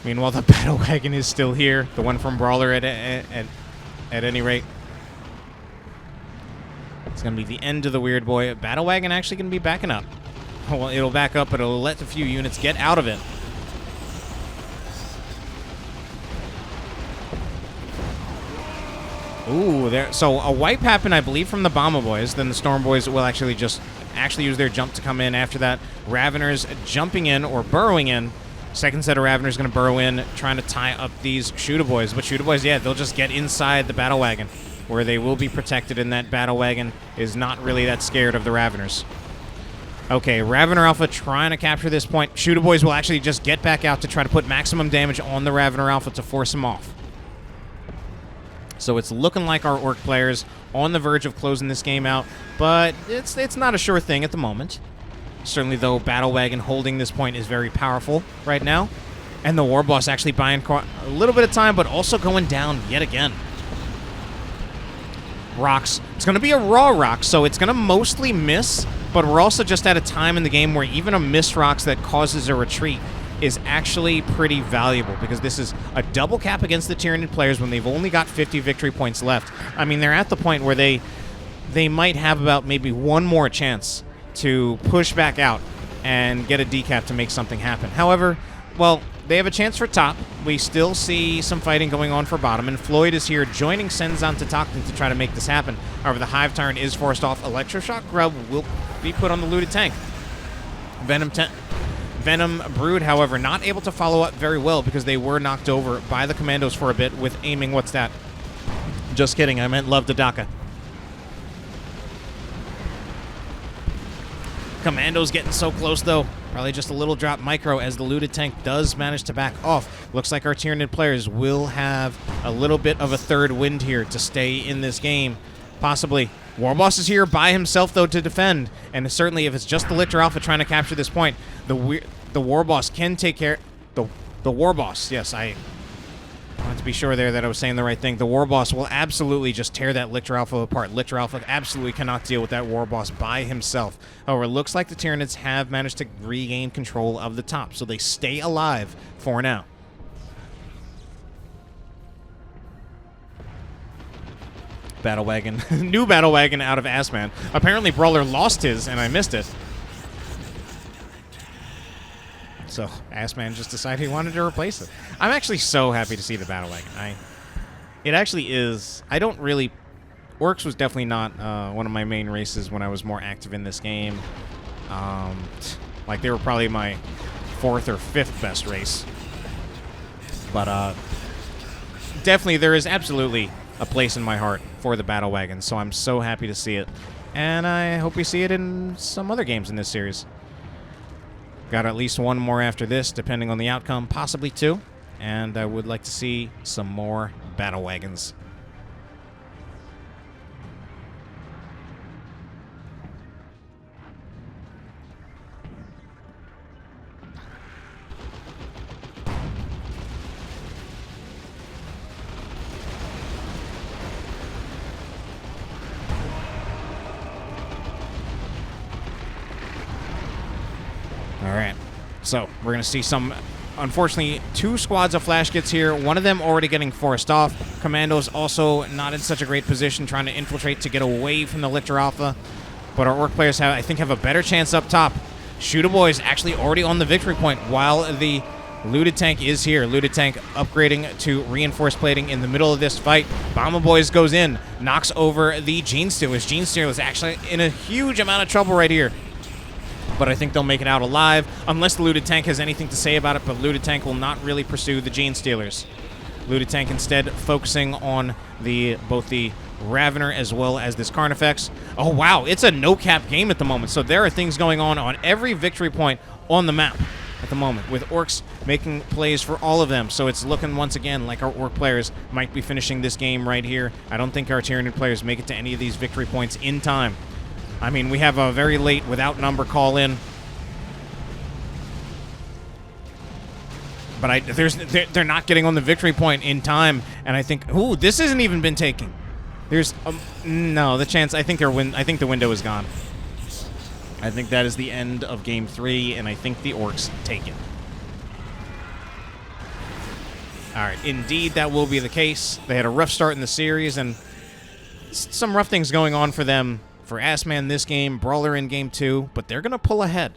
Meanwhile, the battle wagon is still here. The one from Brawler at any rate. It's going to be the end of the Weird Boy. Battle wagon actually going to be backing up. Oh, well, it'll back up, but it'll let a few units get out of it. Ooh, there. So a wipe happened, I believe, from the Bomber Boys. Then the Storm Boys will actually use their jump to come in after that. Raveners jumping in or burrowing in. Second set of Raveners going to burrow in, trying to tie up these Shooter Boys. But Shooter Boys, yeah, they'll just get inside the battle wagon, where they will be protected, and that battle wagon is not really that scared of the Raveners. Okay, Ravener Alpha trying to capture this point. Shooter Boys will actually just get back out to try to put maximum damage on the Ravener Alpha to force him off. So it's looking like our Orc players on the verge of closing this game out, but it's not a sure thing at the moment. Certainly, though, Battle Wagon holding this point is very powerful right now. And the War Boss actually buying a little bit of time, but also going down yet again. Rocks. It's going to be a raw rock, so it's going to mostly miss, but we're also just at a time in the game where even a miss rocks that causes a retreat is actually pretty valuable, because this is a double cap against the Tyranid players when they've only got 50 victory points left. I mean, they're at the point where they might have about maybe one more chance to push back out and get a decap to make something happen. However, well, they have a chance for top. We still see some fighting going on for bottom, and Floid is here joining Cenzontotochtin to try to make this happen. However, the Hive Tyrant is forced off. Electroshock Grub will be put on the looted tank. Venom Brood, however, not able to follow up very well because they were knocked over by the Commandos for a bit with aiming. What's that? Just kidding. I meant Love Dadaka. Commandos getting so close, though. Probably just a little drop micro as the looted tank does manage to back off. Looks like our Tyranid players will have a little bit of a third wind here to stay in this game. Possibly. Warboss is here by himself, though, to defend. And certainly, if it's just the Lictor Alpha trying to capture this point, the Warboss can take care... The Warboss, yes, I wanted to be sure there that I was saying the right thing. The Warboss will absolutely just tear that Lictor Alpha apart. Lictor Alpha absolutely cannot deal with that Warboss by himself. However, it looks like the Tyranids have managed to regain control of the top, so they stay alive for now. Battle Wagon. New Battle Wagon out of AssMan. Apparently, Brawler lost his, and I missed it. So, AssMan just decided he wanted to replace it. I'm actually so happy to see the Battle Wagon. It actually is... I don't really... Orcs was definitely not one of my main races when I was more active in this game. Like, they were probably my 4th or 5th best race. But, definitely, there is absolutely a place in my heart for the Battle Wagon, so I'm so happy to see it. And I hope we see it in some other games in this series. Got at least one more after this, depending on the outcome, possibly 2. And I would like to see some more Battle Wagons. Alright, so we're going to see some, unfortunately, 2 squads of flash kits here. One of them already getting forced off. Commandos also not in such a great position, trying to infiltrate to get away from the Lictor Alpha. But our Orc players, I think, have a better chance up top. Shooter Boys actually already on the victory point, while the Looted Tank is here. Looted Tank upgrading to reinforced plating in the middle of this fight. Bomber Boys goes in, knocks over the Gene Stealers. Gene Stealers actually in a huge amount of trouble right here. But I think they'll make it out alive, unless the Looted Tank has anything to say about it, but Looted Tank will not really pursue the Gene Stealers. Looted Tank instead focusing on both the Ravener as well as this Carnifex. Oh, wow, it's a no-cap game at the moment, so there are things going on every victory point on the map at the moment, with Orcs making plays for all of them. So it's looking once again like our Orc players might be finishing this game right here. I don't think our Tyranid players make it to any of these victory points in time. I mean, we have a very late without number call in. But they're not getting on the victory point in time, and I think, ooh, this hasn't even been taken. There's no, the chance. I think the window is gone. I think that is the end of game 3, and I think the Orcs take it. All right, indeed, that will be the case. They had a rough start in the series, and some rough things going on for them. For AssMan this game, Brawler in game 2, but they're going to pull ahead.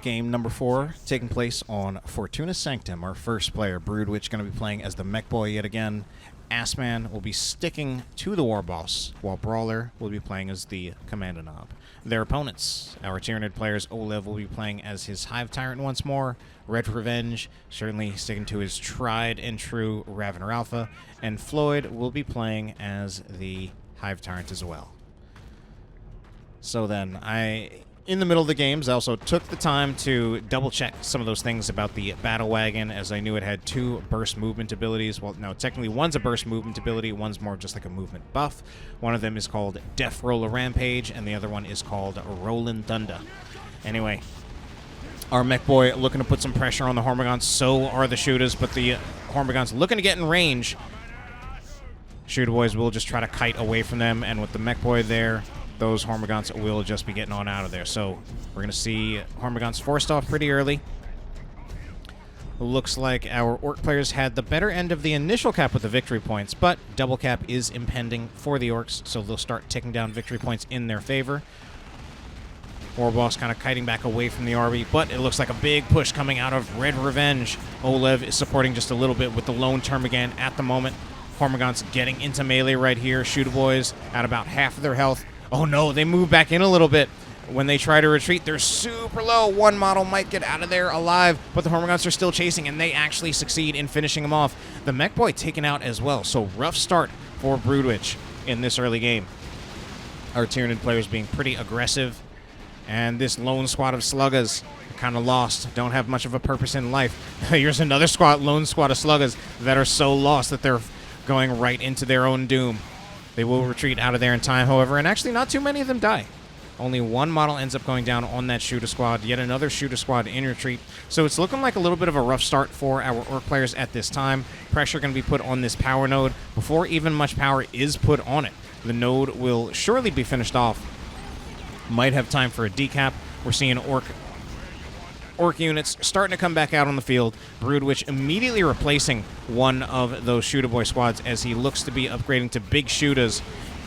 Game number 4 taking place on Fortuna Sanctum. Our first player, Broodwich, going to be playing as the mech boy yet again. AssMan will be sticking to the war boss, while Brawler will be playing as the Commandant. Their opponents, our Tyranid players, oLev will be playing as his Hive Tyrant once more. RedRevenge, certainly sticking to his tried and true Ravener Alpha. And Floid will be playing as the Hive Tyrant as well. So then, in the middle of the games, I also took the time to double-check some of those things about the Battle Wagon, as I knew it had 2 burst movement abilities. Well, no, technically one's a burst movement ability, one's more just like a movement buff. One of them is called Death Roller Rampage, and the other one is called Rollin' Thunder. Anyway, our mech boy looking to put some pressure on the Hormagaunts, so are the shooters, but the Hormagaunts looking to get in range. Shooter boys will just try to kite away from them, and with the mech boy there, those Hormagaunts will just be getting on out of there. So we're going to see Hormagaunts forced off pretty early. Looks like our Orc players had the better end of the initial cap with the victory points, but double cap is impending for the Orcs, so they'll start ticking down victory points in their favor. War boss kind of kiting back away from the RB, but it looks like a big push coming out of RedRevenge. oLev is supporting just a little bit with the lone Termagant at the moment. Hormagaunts getting into melee right here. Shooter boys at about half of their health. Oh no, they move back in a little bit. When they try to retreat, they're super low. One model might get out of there alive, but the Hormagaunts are still chasing, and they actually succeed in finishing them off. The mech boy taken out as well, so rough start for Broodwich in this early game. Our Tyranid players being pretty aggressive, and this lone squad of Sluggas kind of lost, don't have much of a purpose in life. Here's another lone squad of Sluggas that are so lost that they're going right into their own doom. They will retreat out of there in time, however, and actually not too many of them die. Only one model ends up going down on that shooter squad, yet another shooter squad in retreat. So it's looking like a little bit of a rough start for our Orc players at this time. Pressure going to be put on this power node before even much power is put on it. The node will surely be finished off. Might have time for a decap. We're seeing Orc units starting to come back out on the field. Broodwich immediately replacing one of those shooter boy squads as he looks to be upgrading to big shooters.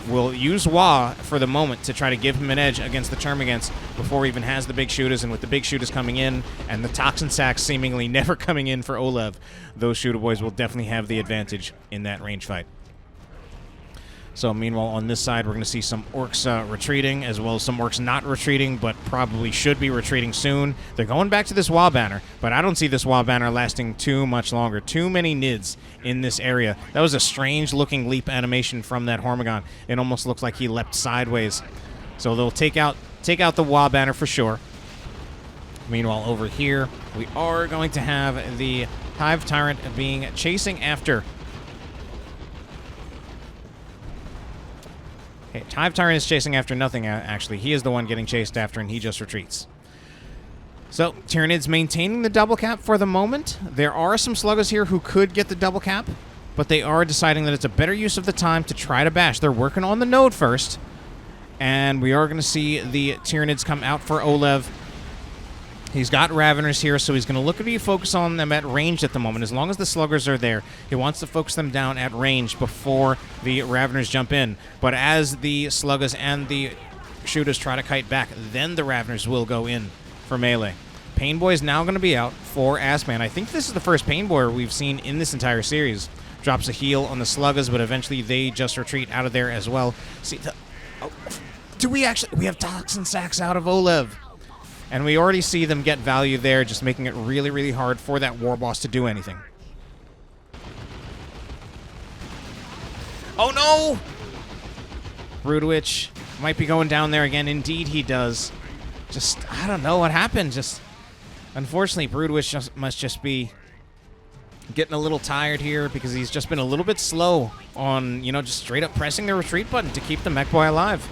Will use Wah for the moment to try to give him an edge against the Termagants before he even has the big shooters, and with the big shooters coming in and the Toxin Sacks seemingly never coming in for oLev, those shooter boys will definitely have the advantage in that range fight. So meanwhile, on this side, we're going to see some Orcs retreating, as well as some Orcs not retreating, but probably should be retreating soon. They're going back to this Wah banner, but I don't see this Wah banner lasting too much longer. Too many Nids in this area. That was a strange-looking leap animation from that Hormagaun. It almost looks like he leapt sideways. So they'll take out the Wah banner for sure. Meanwhile, over here, we are going to have the Hive Tyrant chasing after Okay, Tyrant is chasing after nothing, actually. He is the one getting chased after, and he just retreats. So, Tyranid's maintaining the double cap for the moment. There are some sluggers here who could get the double cap, but they are deciding that it's a better use of the time to try to bash. They're working on the node first, and we are going to see the Tyranids come out for oLev. He's got Raveners here, so he's going to look at focus on them at range at the moment. As long as the sluggers are there, he wants to focus them down at range before the Raveners jump in. But as the sluggers and the shooters try to kite back, then the Raveners will go in for melee. Painboy is now going to be out for AssMan. I think this is the first Painboy we've seen in this entire series. Drops a heal on the sluggers, but eventually they just retreat out of there as well. See, do we actually... We have Toxin Sacks out of oLev. And we already see them get value there, just making it really, really hard for that war boss to do anything. Oh, no! Broodwich might be going down there again. Indeed, he does. Just, I don't know what happened. Just, unfortunately, Broodwich must just be getting a little tired here because he's just been a little bit slow on, just straight up pressing the retreat button to keep the mech boy alive.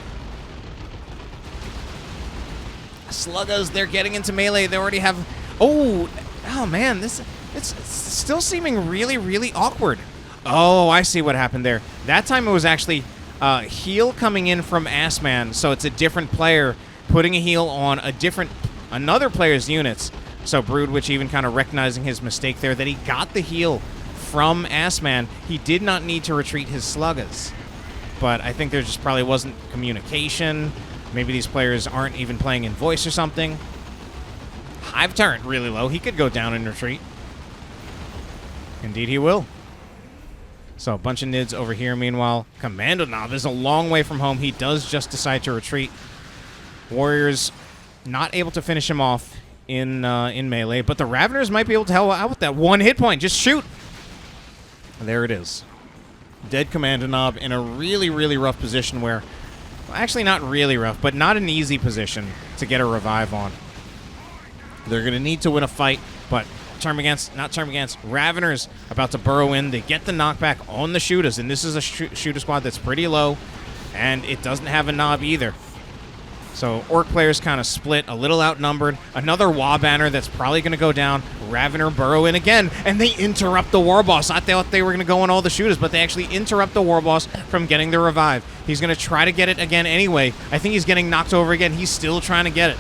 Sluggers, they're getting into melee. They already have... Oh man, it's still seeming really, really awkward. Oh, I see what happened there. That time it was actually heal coming in from AssMan, so it's a different player putting a heal on another player's units. So Broodwich even kind of recognizing his mistake there, that he got the heal from AssMan. He did not need to retreat his sluggers. But I think there just probably wasn't communication. Maybe these players aren't even playing in voice or something. Hive Tyrant really low. He could go down and retreat. Indeed he will. So a bunch of nids over here. Meanwhile, Commando Knob is a long way from home. He does just decide to retreat. Warriors not able to finish him off in melee, but the Raveners might be able to help out with that one hit point. Just shoot. There it is. Dead Commando Knob in a really, really rough position where... Actually, not really rough, but not an easy position to get a revive on. They're going to need to win a fight, but Raveners about to burrow in. They get the knockback on the shooters, and this is a shooter squad that's pretty low, and it doesn't have a knob either. So Orc players kind of split, a little outnumbered. Another Wa banner that's probably going to go down. Ravener burrow in again, and they interrupt the war boss. I thought they were going to go on all the shooters, but they actually interrupt the war boss from getting the revive. He's going to try to get it again anyway. I think he's getting knocked over again. He's still trying to get it.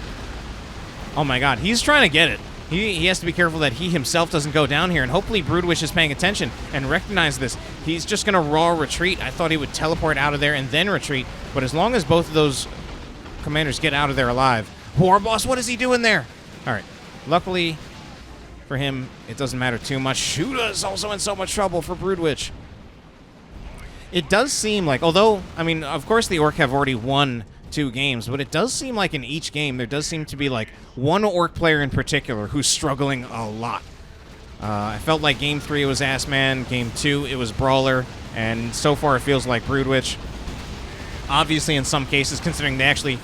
Oh my god, he's trying to get it. He has to be careful that he himself doesn't go down here, and hopefully Broodwich is paying attention and recognize this. He's just going to raw retreat. I thought he would teleport out of there and then retreat, but as long as both of those commanders get out of there alive. War boss, what is he doing there? All right. Luckily for him, it doesn't matter too much. Shooter's also in so much trouble for Broodwich. It does seem like, although, I mean, of course the Orc have already won 2 games, but it does seem like in each game there does seem to be like one Orc player in particular who's struggling a lot. I felt like Game 3 it was AssMan, Game 2 it was BRAWLER, and so far it feels like Broodwich. Obviously, in some cases, considering they actually,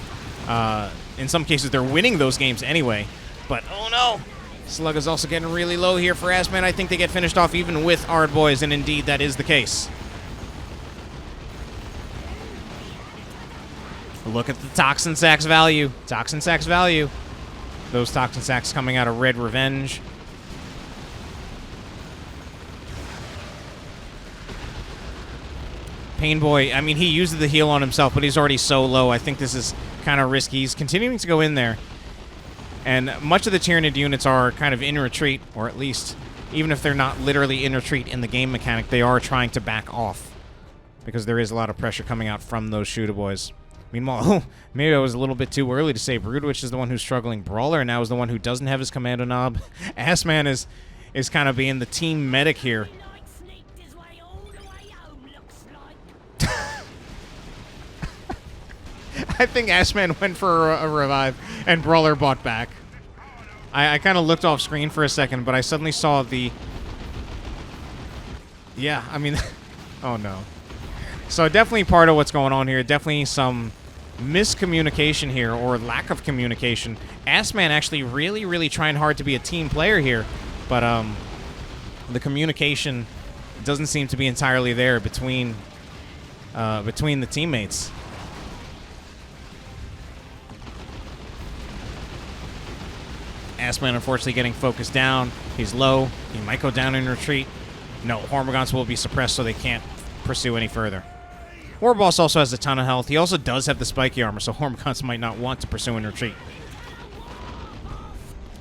in some cases, they're winning those games anyway. But, oh no! Slug is also getting really low here for AssMan. I think they get finished off even with Ard Boys, and indeed, that is the case. Look at the Toxin Sacks value. Toxin Sacks value. Those Toxin Sacks coming out of RedRevenge. Painboy, I mean, he used the heal on himself, but he's already so low. I think this is kind of risky. He's continuing to go in there. And much of the Tyranid units are kind of in retreat, or at least, even if they're not literally in retreat in the game mechanic, they are trying to back off. Because there is a lot of pressure coming out from those shooter boys. Meanwhile, maybe I was a little bit too early to say Broodwich is the one who's struggling. BRAWLER now is the one who doesn't have his commando knob. AssMan is kind of being the team medic here. I think AssMan went for a revive, and BRAWLER bought back. I kind of looked off screen for a second, but I suddenly saw the... Yeah, I mean... Oh, no. So definitely part of what's going on here. Definitely some miscommunication here, or lack of communication. AssMan actually really, really trying hard to be a team player here, but the communication doesn't seem to be entirely there between the teammates. AssMan unfortunately getting focused down. He's low. He might go down in retreat. No, Hormagaunts will be suppressed so they can't pursue any further. Warboss also has a ton of health. He also does have the spiky armor, so Hormagaunts might not want to pursue in retreat.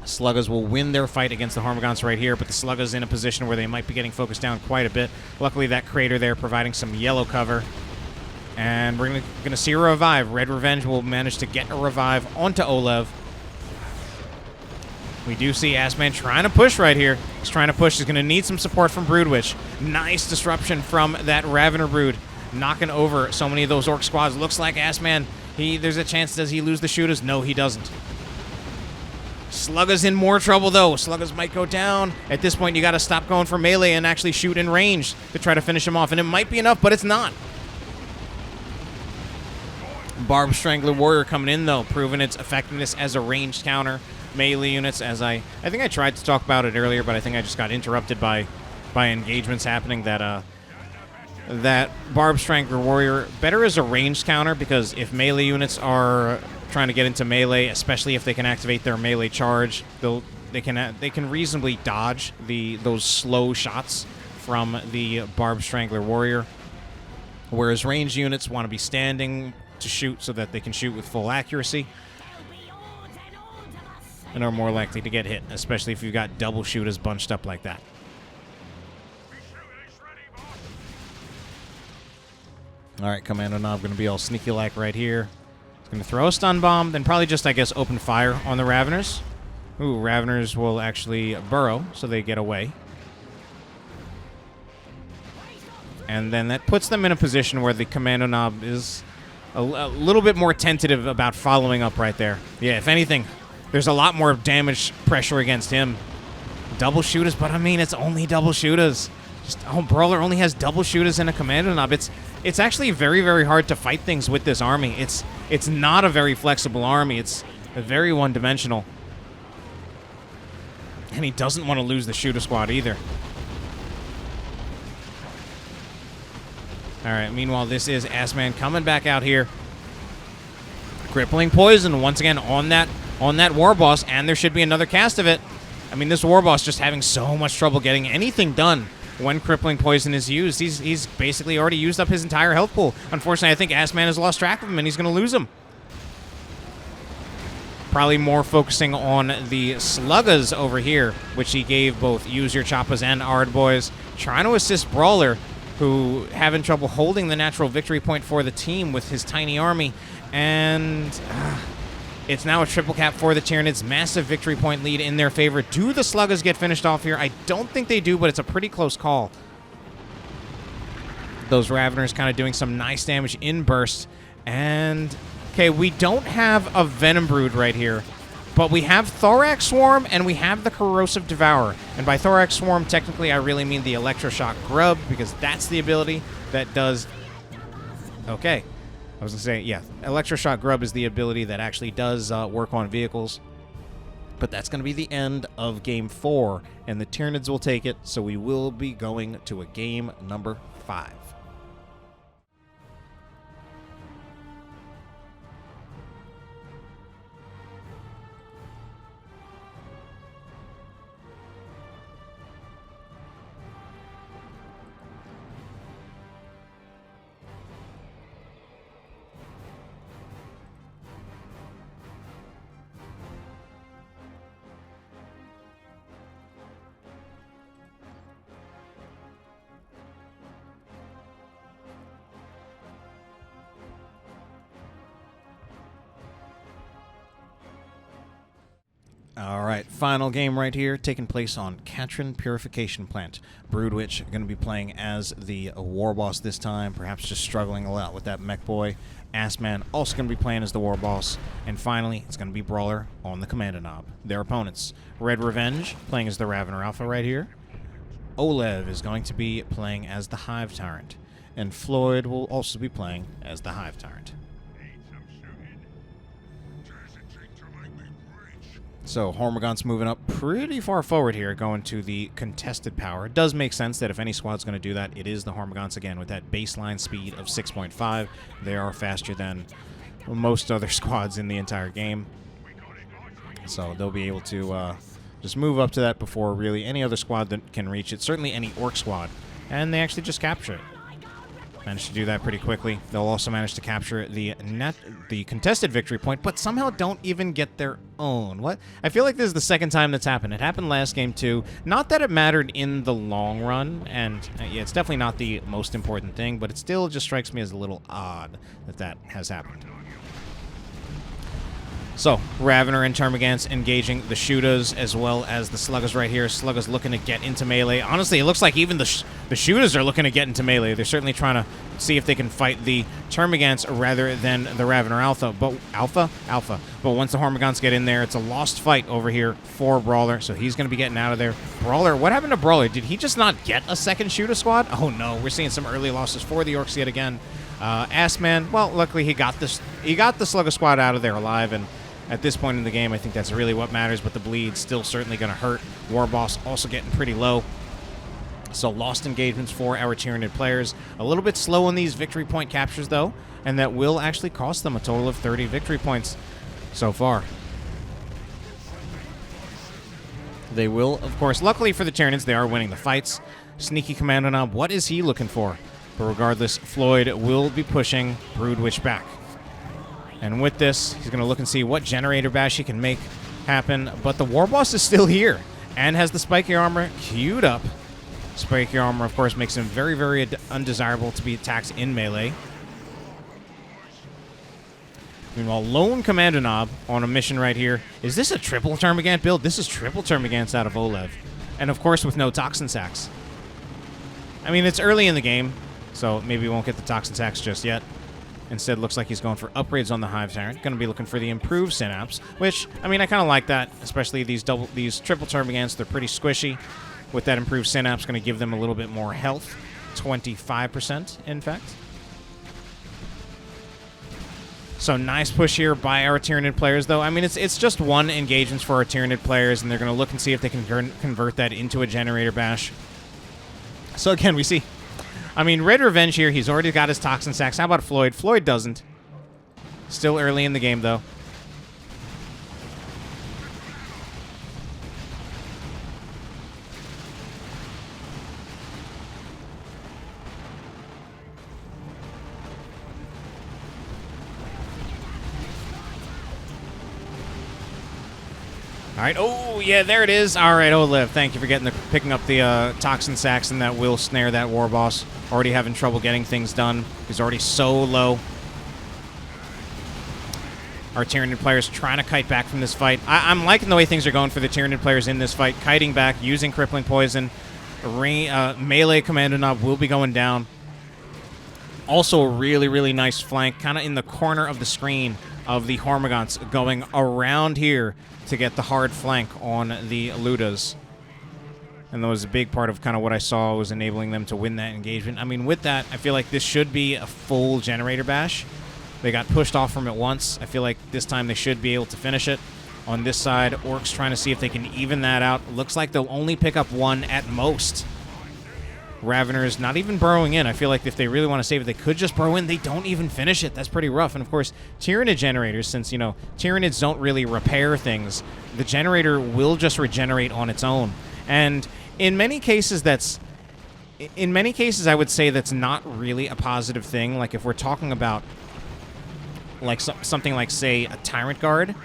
Sluggers will win their fight against the Hormagaunts right here, but the Sluggers in a position where they might be getting focused down quite a bit. Luckily, that crater there providing some yellow cover. And we're gonna see a revive. RedRevenge will manage to get a revive onto oLev. We do see AssMan trying to push right here. He's trying to push. He's going to need some support from Broodwich. Nice disruption from that Ravener Brood, knocking over so many of those Orc squads. Looks like AssMan, there's a chance, does he lose the shooters? No, he doesn't. Slugger's in more trouble, though. Sluggers might go down. At this point, you got to stop going for melee and actually shoot in range to try to finish him off. And it might be enough, but it's not. Barb Strangler Warrior coming in, though, proving its effectiveness as a ranged counter. Melee units, as I think I tried to talk about it earlier, but I think I just got interrupted by engagements happening. That Barb Strangler Warrior better as a ranged counter, because if melee units are trying to get into melee, especially if they can activate their melee charge, they can reasonably dodge those slow shots from the Barb Strangler Warrior. Whereas ranged units want to be standing to shoot so that they can shoot with full accuracy, and are more likely to get hit, especially if you've got double shooters bunched up like that. All right, Commando Knob going to be all sneaky-like right here. He's going to throw a stun bomb, then probably just, I guess, open fire on the Raveners. Ooh, Raveners will actually burrow, so they get away. And then that puts them in a position where the Commando Knob is a little bit more tentative about following up right there. Yeah, if anything, there's a lot more damage pressure against him. Double shooters, but I mean, it's only double shooters. Brawler only has double shooters and a Commando Knob. It's actually very, very hard to fight things with this army. It's not a very flexible army. It's very one-dimensional. And he doesn't want to lose the shooter squad either. All right, meanwhile, this is AssMan coming back out here. Crippling Poison once again on that Warboss, and there should be another cast of it. I mean, this Warboss just having so much trouble getting anything done when Crippling Poison is used. He's basically already used up his entire health pool. Unfortunately, I think AssMan has lost track of him, and he's going to lose him. Probably more focusing on the Sluggers over here, which he gave both Use Your Choppas and Ard Boys. Trying to assist Brawler, who having trouble holding the natural victory point for the team with his tiny army. And it's now a triple cap for the Tyranids. Massive victory point lead in their favor. Do the Sluggers get finished off here? I don't think they do, but it's a pretty close call. Those Raveners kind of doing some nice damage in burst. And, okay, we don't have a Venom Brood right here, but we have Thorax Swarm and we have the Corrosive Devourer. And by Thorax Swarm, technically, I really mean the Electroshock Grub, because that's the ability that does... Okay. I was going to say, yeah, Electroshock Grub is the ability that actually does work on vehicles. But that's going to be the end of Game 4, and the Tyranids will take it, so we will be going to a game number 5. All right, final game right here, taking place on Katrin Purification Plant. Broodwich going to be playing as the Warboss this time, perhaps just struggling a lot with that mech boy. AssMan also going to be playing as the Warboss. And finally, it's going to be Brawler on the Commando Knob. Their opponents, RedRevenge playing as the Ravener Alpha right here. oLev is going to be playing as the Hive Tyrant. And Floid will also be playing as the Hive Tyrant. So Hormagaunts moving up pretty far forward here, going to the contested power. It does make sense that if any squad's going to do that, it is the Hormagaunts again with that baseline speed of 6.5. They are faster than most other squads in the entire game. So they'll be able to just move up to that before really any other squad that can reach it. Certainly any Orc squad. And they actually just capture it. Managed to do that pretty quickly. They'll also manage to capture the contested victory point, but somehow don't even get their own. What? I feel like this is the second time that's happened. It happened last game too. Not that it mattered in the long run, and yeah, it's definitely not the most important thing, but it still just strikes me as a little odd that that has happened. So, Ravener and Termagants engaging the Shooters as well as the Sluggers right here. Sluggers looking to get into melee. Honestly, it looks like even the Shooters are looking to get into melee. They're certainly trying to see if they can fight the Termagants rather than the Ravener Alpha. But once the Hormagaunts get in there, it's a lost fight over here for Brawler, so he's going to be getting out of there. Brawler, what happened to Brawler? Did he just not get a second Shooter squad? Oh no, we're seeing some early losses for the Orcs yet again. AssMan, well, luckily he got the Slugger squad out of there alive, and at this point in the game, I think that's really what matters, but the bleed's still certainly going to hurt. Warboss also getting pretty low. So lost engagements for our Tyranid players. A little bit slow on these victory point captures, though, and that will actually cost them a total of 30 victory points so far. They will, of course, luckily for the Tyranids, they are winning the fights. Sneaky Commando Knob, what is he looking for? But regardless, Floid will be pushing Broodwich back. And with this, he's going to look and see what generator bash he can make happen. But the Warboss is still here and has the spiky armor queued up. Spiky armor, of course, makes him very, very undesirable to be attacked in melee. Meanwhile, Lone Commando Knob on a mission right here. Is this a triple Termagant build? This is triple Termagants out of oLev. And, of course, with no Toxin Sacks. I mean, it's early in the game, so maybe we won't get the Toxin Sacks just yet. Instead, looks like he's going for upgrades on the Hive Tyrant. Going to be looking for the improved Synapse, which, I mean, I kind of like that, especially these triple Termagants. They're pretty squishy. With that improved Synapse, going to give them a little bit more health. 25%, in fact. So, nice push here by our Tyranid players, though. I mean, it's just one engagement for our Tyranid players, and they're going to look and see if they can convert that into a generator bash. So, again, we see... I mean, RedRevenge here, he's already got his Toxin Sacks. How about Floyd? Floyd doesn't. Still early in the game, though. All right. Oh, yeah, there it is. All right, oLev, thank you for picking up the Toxin Sacks, and that will snare that Warboss. Already having trouble getting things done. He's already so low. Our Tyranid players trying to kite back from this fight. I'm liking the way things are going for the Tyranid players in this fight. Kiting back, using Crippling Poison. Melee Commando Knob will be going down. Also a really, really nice flank, kind of in the corner of the screen of the Hormagaunts, going around here to get the hard flank on the Ludas. And that was a big part of kind of what I saw was enabling them to win that engagement. I mean, with that, I feel like this should be a full generator bash. They got pushed off from it once. I feel like this time they should be able to finish it. On this side, Orcs trying to see if they can even that out. Looks like they'll only pick up one at most. Raveners not even burrowing in. I feel like if they really want to save it, they could just burrow in. They don't even finish it. That's pretty rough. And, of course, Tyranid generators, since, you know, Tyranids don't really repair things, the generator will just regenerate on its own. And in many cases, I would say that's not really a positive thing. Like, if we're talking about, like, something like, say, a Tyrant Guard,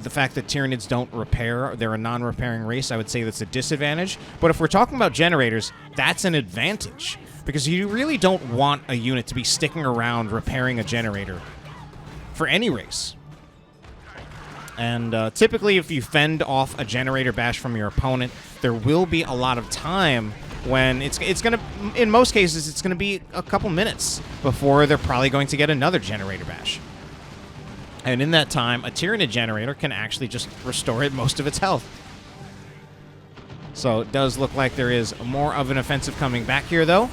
the fact that Tyranids don't repair, they're a non-repairing race, I would say that's a disadvantage. But if we're talking about generators, that's an advantage. Because you really don't want a unit to be sticking around repairing a generator for any race. And typically, if you fend off a generator bash from your opponent, there will be a lot of time when it's going to, in most cases, it's going to be a couple minutes before they're probably going to get another generator bash. And in that time, a Tyranid generator can actually just restore it most of its health. So it does look like there is more of an offensive coming back here, though.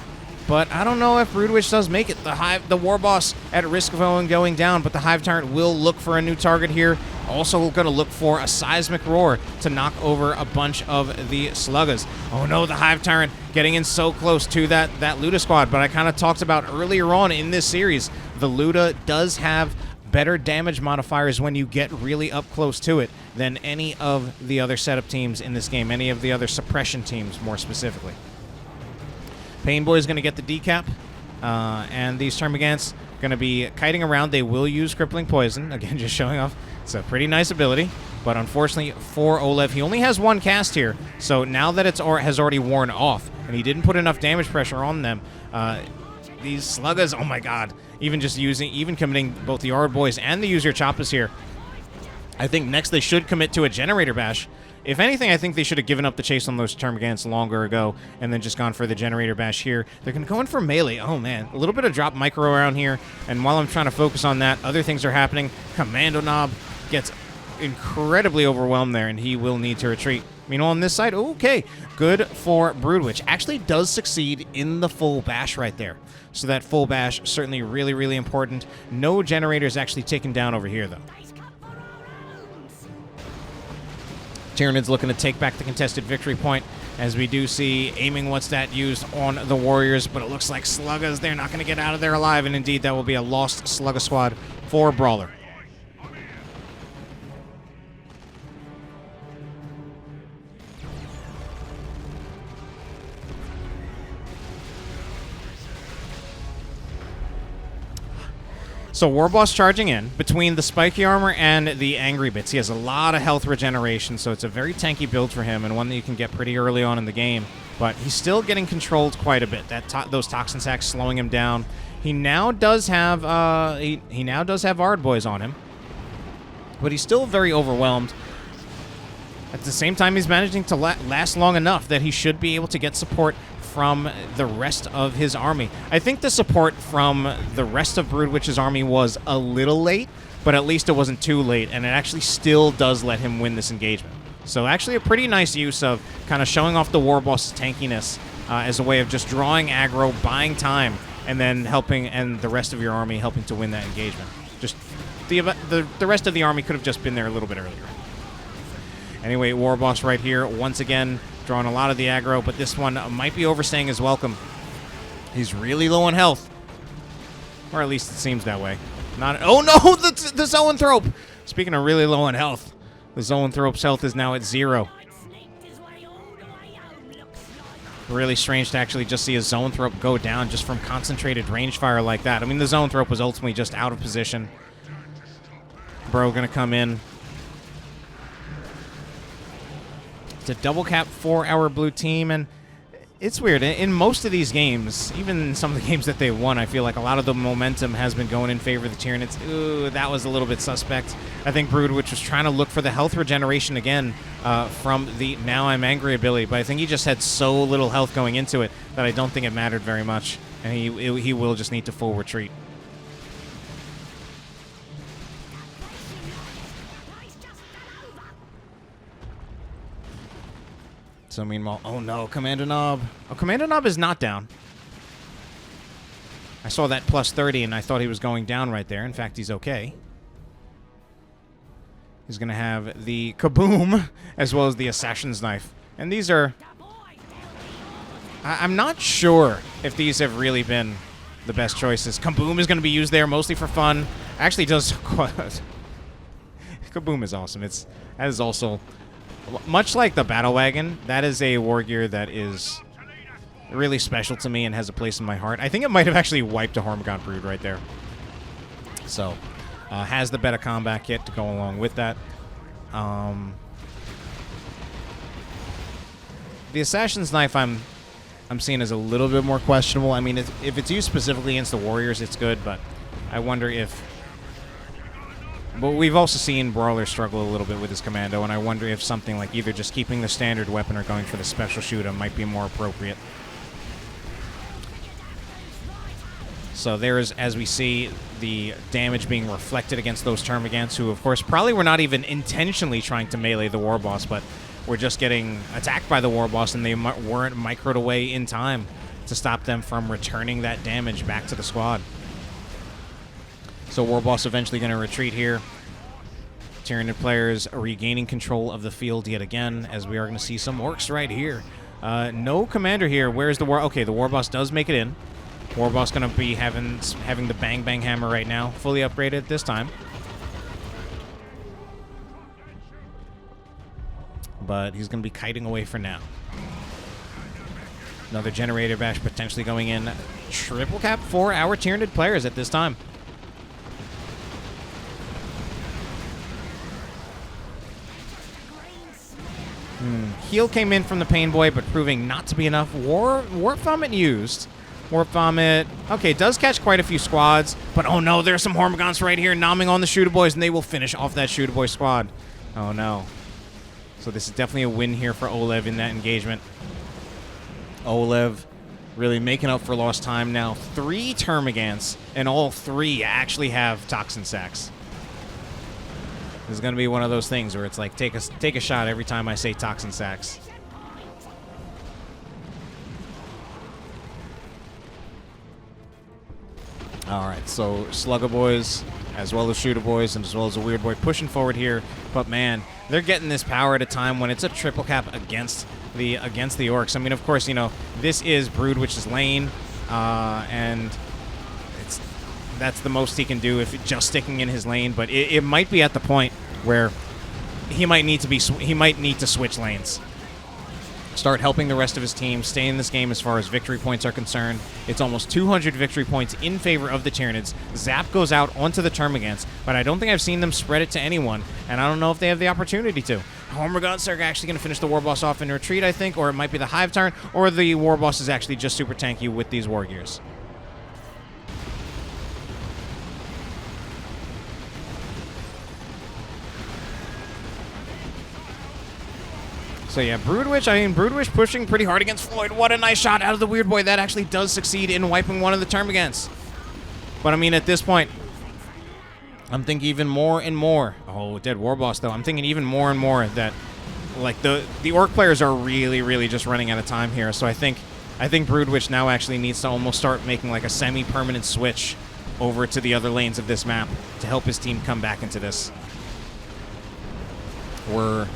But I don't know if Broodwich does make it. The Warboss at risk of going down, but the Hive Tyrant will look for a new target here. Also going to look for a Seismic Roar to knock over a bunch of the Sluggers. Oh no, the Hive Tyrant getting in so close to that Luda squad. But I kind of talked about earlier on in this series, the Luda does have better damage modifiers when you get really up close to it than any of the other setup teams in this game, any of the other suppression teams more specifically. Pain Boy is going to get the decap, and these Termagants going to be kiting around. They will use Crippling Poison. Again, just showing off. It's a pretty nice ability, but unfortunately for oLev, he only has one cast here, so now that it has already worn off, and he didn't put enough damage pressure on them, these Sluggas, oh my god, even committing both the Yard Boys and the Use Your Choppas here. I think next they should commit to a Generator Bash. If anything, I think they should have given up the chase on those Termagants longer ago and then just gone for the Generator Bash here. They're going to go in for melee. Oh, man. A little bit of drop micro around here, and while I'm trying to focus on that, other things are happening. Commando Knob gets incredibly overwhelmed there, and he will need to retreat. Meanwhile, on this side, okay, good for Broodwich. Actually does succeed in the full bash right there. So that full bash, certainly really, really important. No generators actually taken down over here, though. Tyranids looking to take back the contested victory point, as we do see aiming what's that used on the Warriors, but it looks like Sluggas, they're not going to get out of there alive, and indeed that will be a lost Slugga squad for Brawler. So Warboss charging in between the spiky armor and the angry bits. He has a lot of health regeneration, so it's a very tanky build for him and one that you can get pretty early on in the game. But he's still getting controlled quite a bit. Those toxin sacks slowing him down. He now does have he now does have Ard Boys on him, but he's still very overwhelmed. At the same time, he's managing to last long enough that he should be able to get support from the rest of his army. I think the support from the rest of Broodwich's army was a little late, but at least it wasn't too late, and it actually still does let him win this engagement. So actually a pretty nice use of kind of showing off the Warboss's tankiness as a way of just drawing aggro, buying time, and then helping, and the rest of your army helping to win that engagement. Just the rest of the army could have just been there a little bit earlier. Anyway, Warboss right here, once again, drawing a lot of the aggro, but this one might be overstaying his welcome. He's really low on health. Or at least it seems that way. Oh no, the Zoanthrope! Speaking of really low on health, the Zoanthrope's health is now at 0. Really strange to actually just see a Zoanthrope go down just from concentrated range fire like that. I mean, the Zoanthrope was ultimately just out of position. Bro gonna come in. It's a double cap for our blue team, and it's weird. In most of these games, even in some of the games that they won, I feel like a lot of the momentum has been going in favor of the Tyranids. Ooh, that was a little bit suspect. I think Broodwich was trying to look for the health regeneration again from the Now I'm Angry ability, but I think he just had so little health going into it that I don't think it mattered very much, and he will just need to full retreat. So meanwhile, oh no, Commando Knob. Oh, Commando Knob is not down. I saw that plus 30 and I thought he was going down right there. In fact, he's okay. He's going to have the Kaboom as well as the Assassin's Knife. And these are... I'm not sure if these have really been the best choices. Kaboom is going to be used there mostly for fun. Actually does... Kaboom is awesome. That is also... Much like the Battle Wagon, that is a war gear that is really special to me and has a place in my heart. I think it might have actually wiped a Hormigaunt Brood right there. So, has the Beta Combat Kit to go along with that. The Assassin's Knife I'm seeing as a little bit more questionable. I mean, if it's used specifically against the Warriors, it's good, but I wonder if... But we've also seen Brawler struggle a little bit with his Commando, and I wonder if something like either just keeping the standard weapon or going for the special shooter might be more appropriate. So there's, as we see, the damage being reflected against those Termagants, who, of course, probably were not even intentionally trying to melee the Warboss, but were just getting attacked by the Warboss, and they weren't microed away in time to stop them from returning that damage back to the squad. So Warboss eventually going to retreat here. Tyranid players regaining control of the field yet again, as we are going to see some Orcs right here. No commander here. Where's the War? Okay, the Warboss does make it in. Warboss going to be having the Bang Bang Hammer right now, fully upgraded this time. But he's going to be kiting away for now. Another Generator Bash potentially going in. Triple cap for our Tyranid players at this time. Heal came in from the Pain Boy, but proving not to be enough. Warp Vomit used. Warp Vomit, okay, does catch quite a few squads, but oh no, there's some Hormagaunts right here nomming on the Shooter Boys, and they will finish off that Shooter Boy squad. Oh no. So this is definitely a win here for oLev in that engagement. oLev really making up for lost time now. 3 Termagants, and all 3 actually have Toxin Sacks. This is going to be one of those things where it's like, take a shot every time I say Toxin Sacks. All right, so Slugger Boys, as well as Shooter Boys, and as well as a Weird Boy pushing forward here. But man, they're getting this power at a time when it's a triple cap against the Orcs. I mean, of course, you know, this is Broodwich's lane, and that's the most he can do if just sticking in his lane. But it might be at the point where he might need to switch lanes. Start helping the rest of his team stay in this game as far as victory points are concerned. It's almost 200 victory points in favor of the Tyranids. Zap goes out onto the Termagants, but I don't think I've seen them spread it to anyone, and I don't know if they have the opportunity to. Hormagaunts are actually going to finish the Warboss off in retreat, I think, or it might be the Hive Tyrant, or the Warboss is actually just super tanky with these War Gears. So yeah, Broodwich pushing pretty hard against Floid. What a nice shot out of the Weird Boy. That actually does succeed in wiping one of the Termagants. But I mean, at this point, I'm thinking even more and more. Oh, dead Warboss though. I'm thinking even more and more that, like, the Orc players are really just running out of time here. So I think Broodwich now actually needs to almost start making like a semi-permanent switch over to the other lanes of this map to help his team come back into this. We're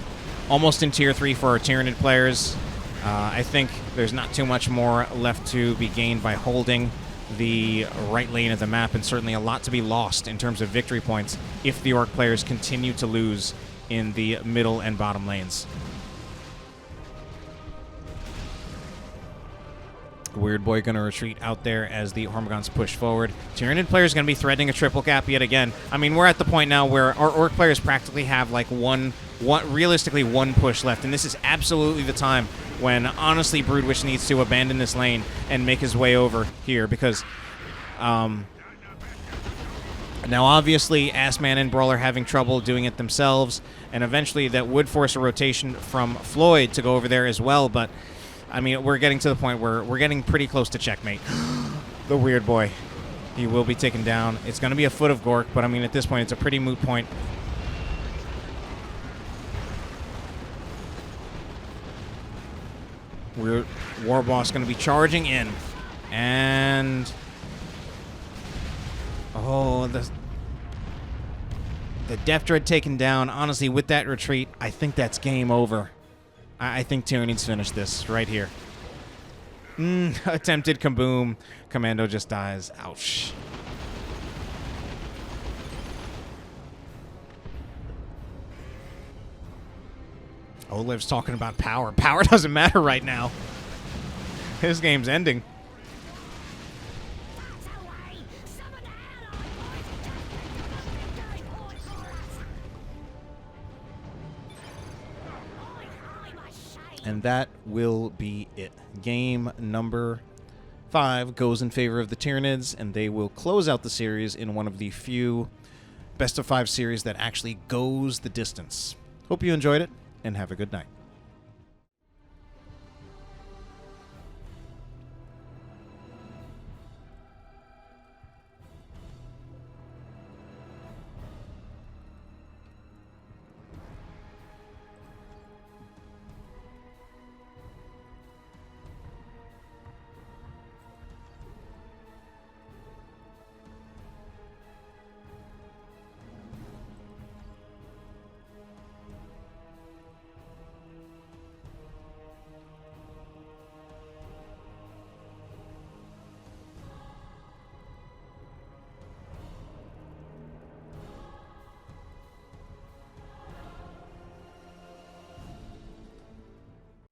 almost in Tier 3 for our Tyranid players. I think there's not too much more left to be gained by holding the right lane of the map, and certainly a lot to be lost in terms of victory points if the Orc players continue to lose in the middle and bottom lanes. Weird Boy going to retreat out there as the Hormagaunts push forward. Tyranid players going to be threatening a triple cap yet again. I mean, we're at the point now where our Orc players practically have like realistically one push left, and this is absolutely the time when honestly Broodwich needs to abandon this lane and make his way over here, because now obviously AssMan and BRAWLER having trouble doing it themselves, and eventually that would force a rotation from Floid to go over there as well. But I mean, we're getting to the point where we're getting pretty close to checkmate. The Weird Boy, he will be taken down. It's going to be a foot of Gork, but I mean, at this point it's a pretty moot point. Warboss going to be charging in, and oh, the Death Dread taken down. Honestly, with that retreat, I think that's game over. I think Tyranids finished this right here. Attempted kaboom. Commando just dies. Ouch. oLev's talking about power. Power doesn't matter right now. His game's ending. And that will be it. Game number 5 goes in favor of the Tyranids, and they will close out the series in one of the few best-of-5 series that actually goes the distance. Hope you enjoyed it, and have a good night.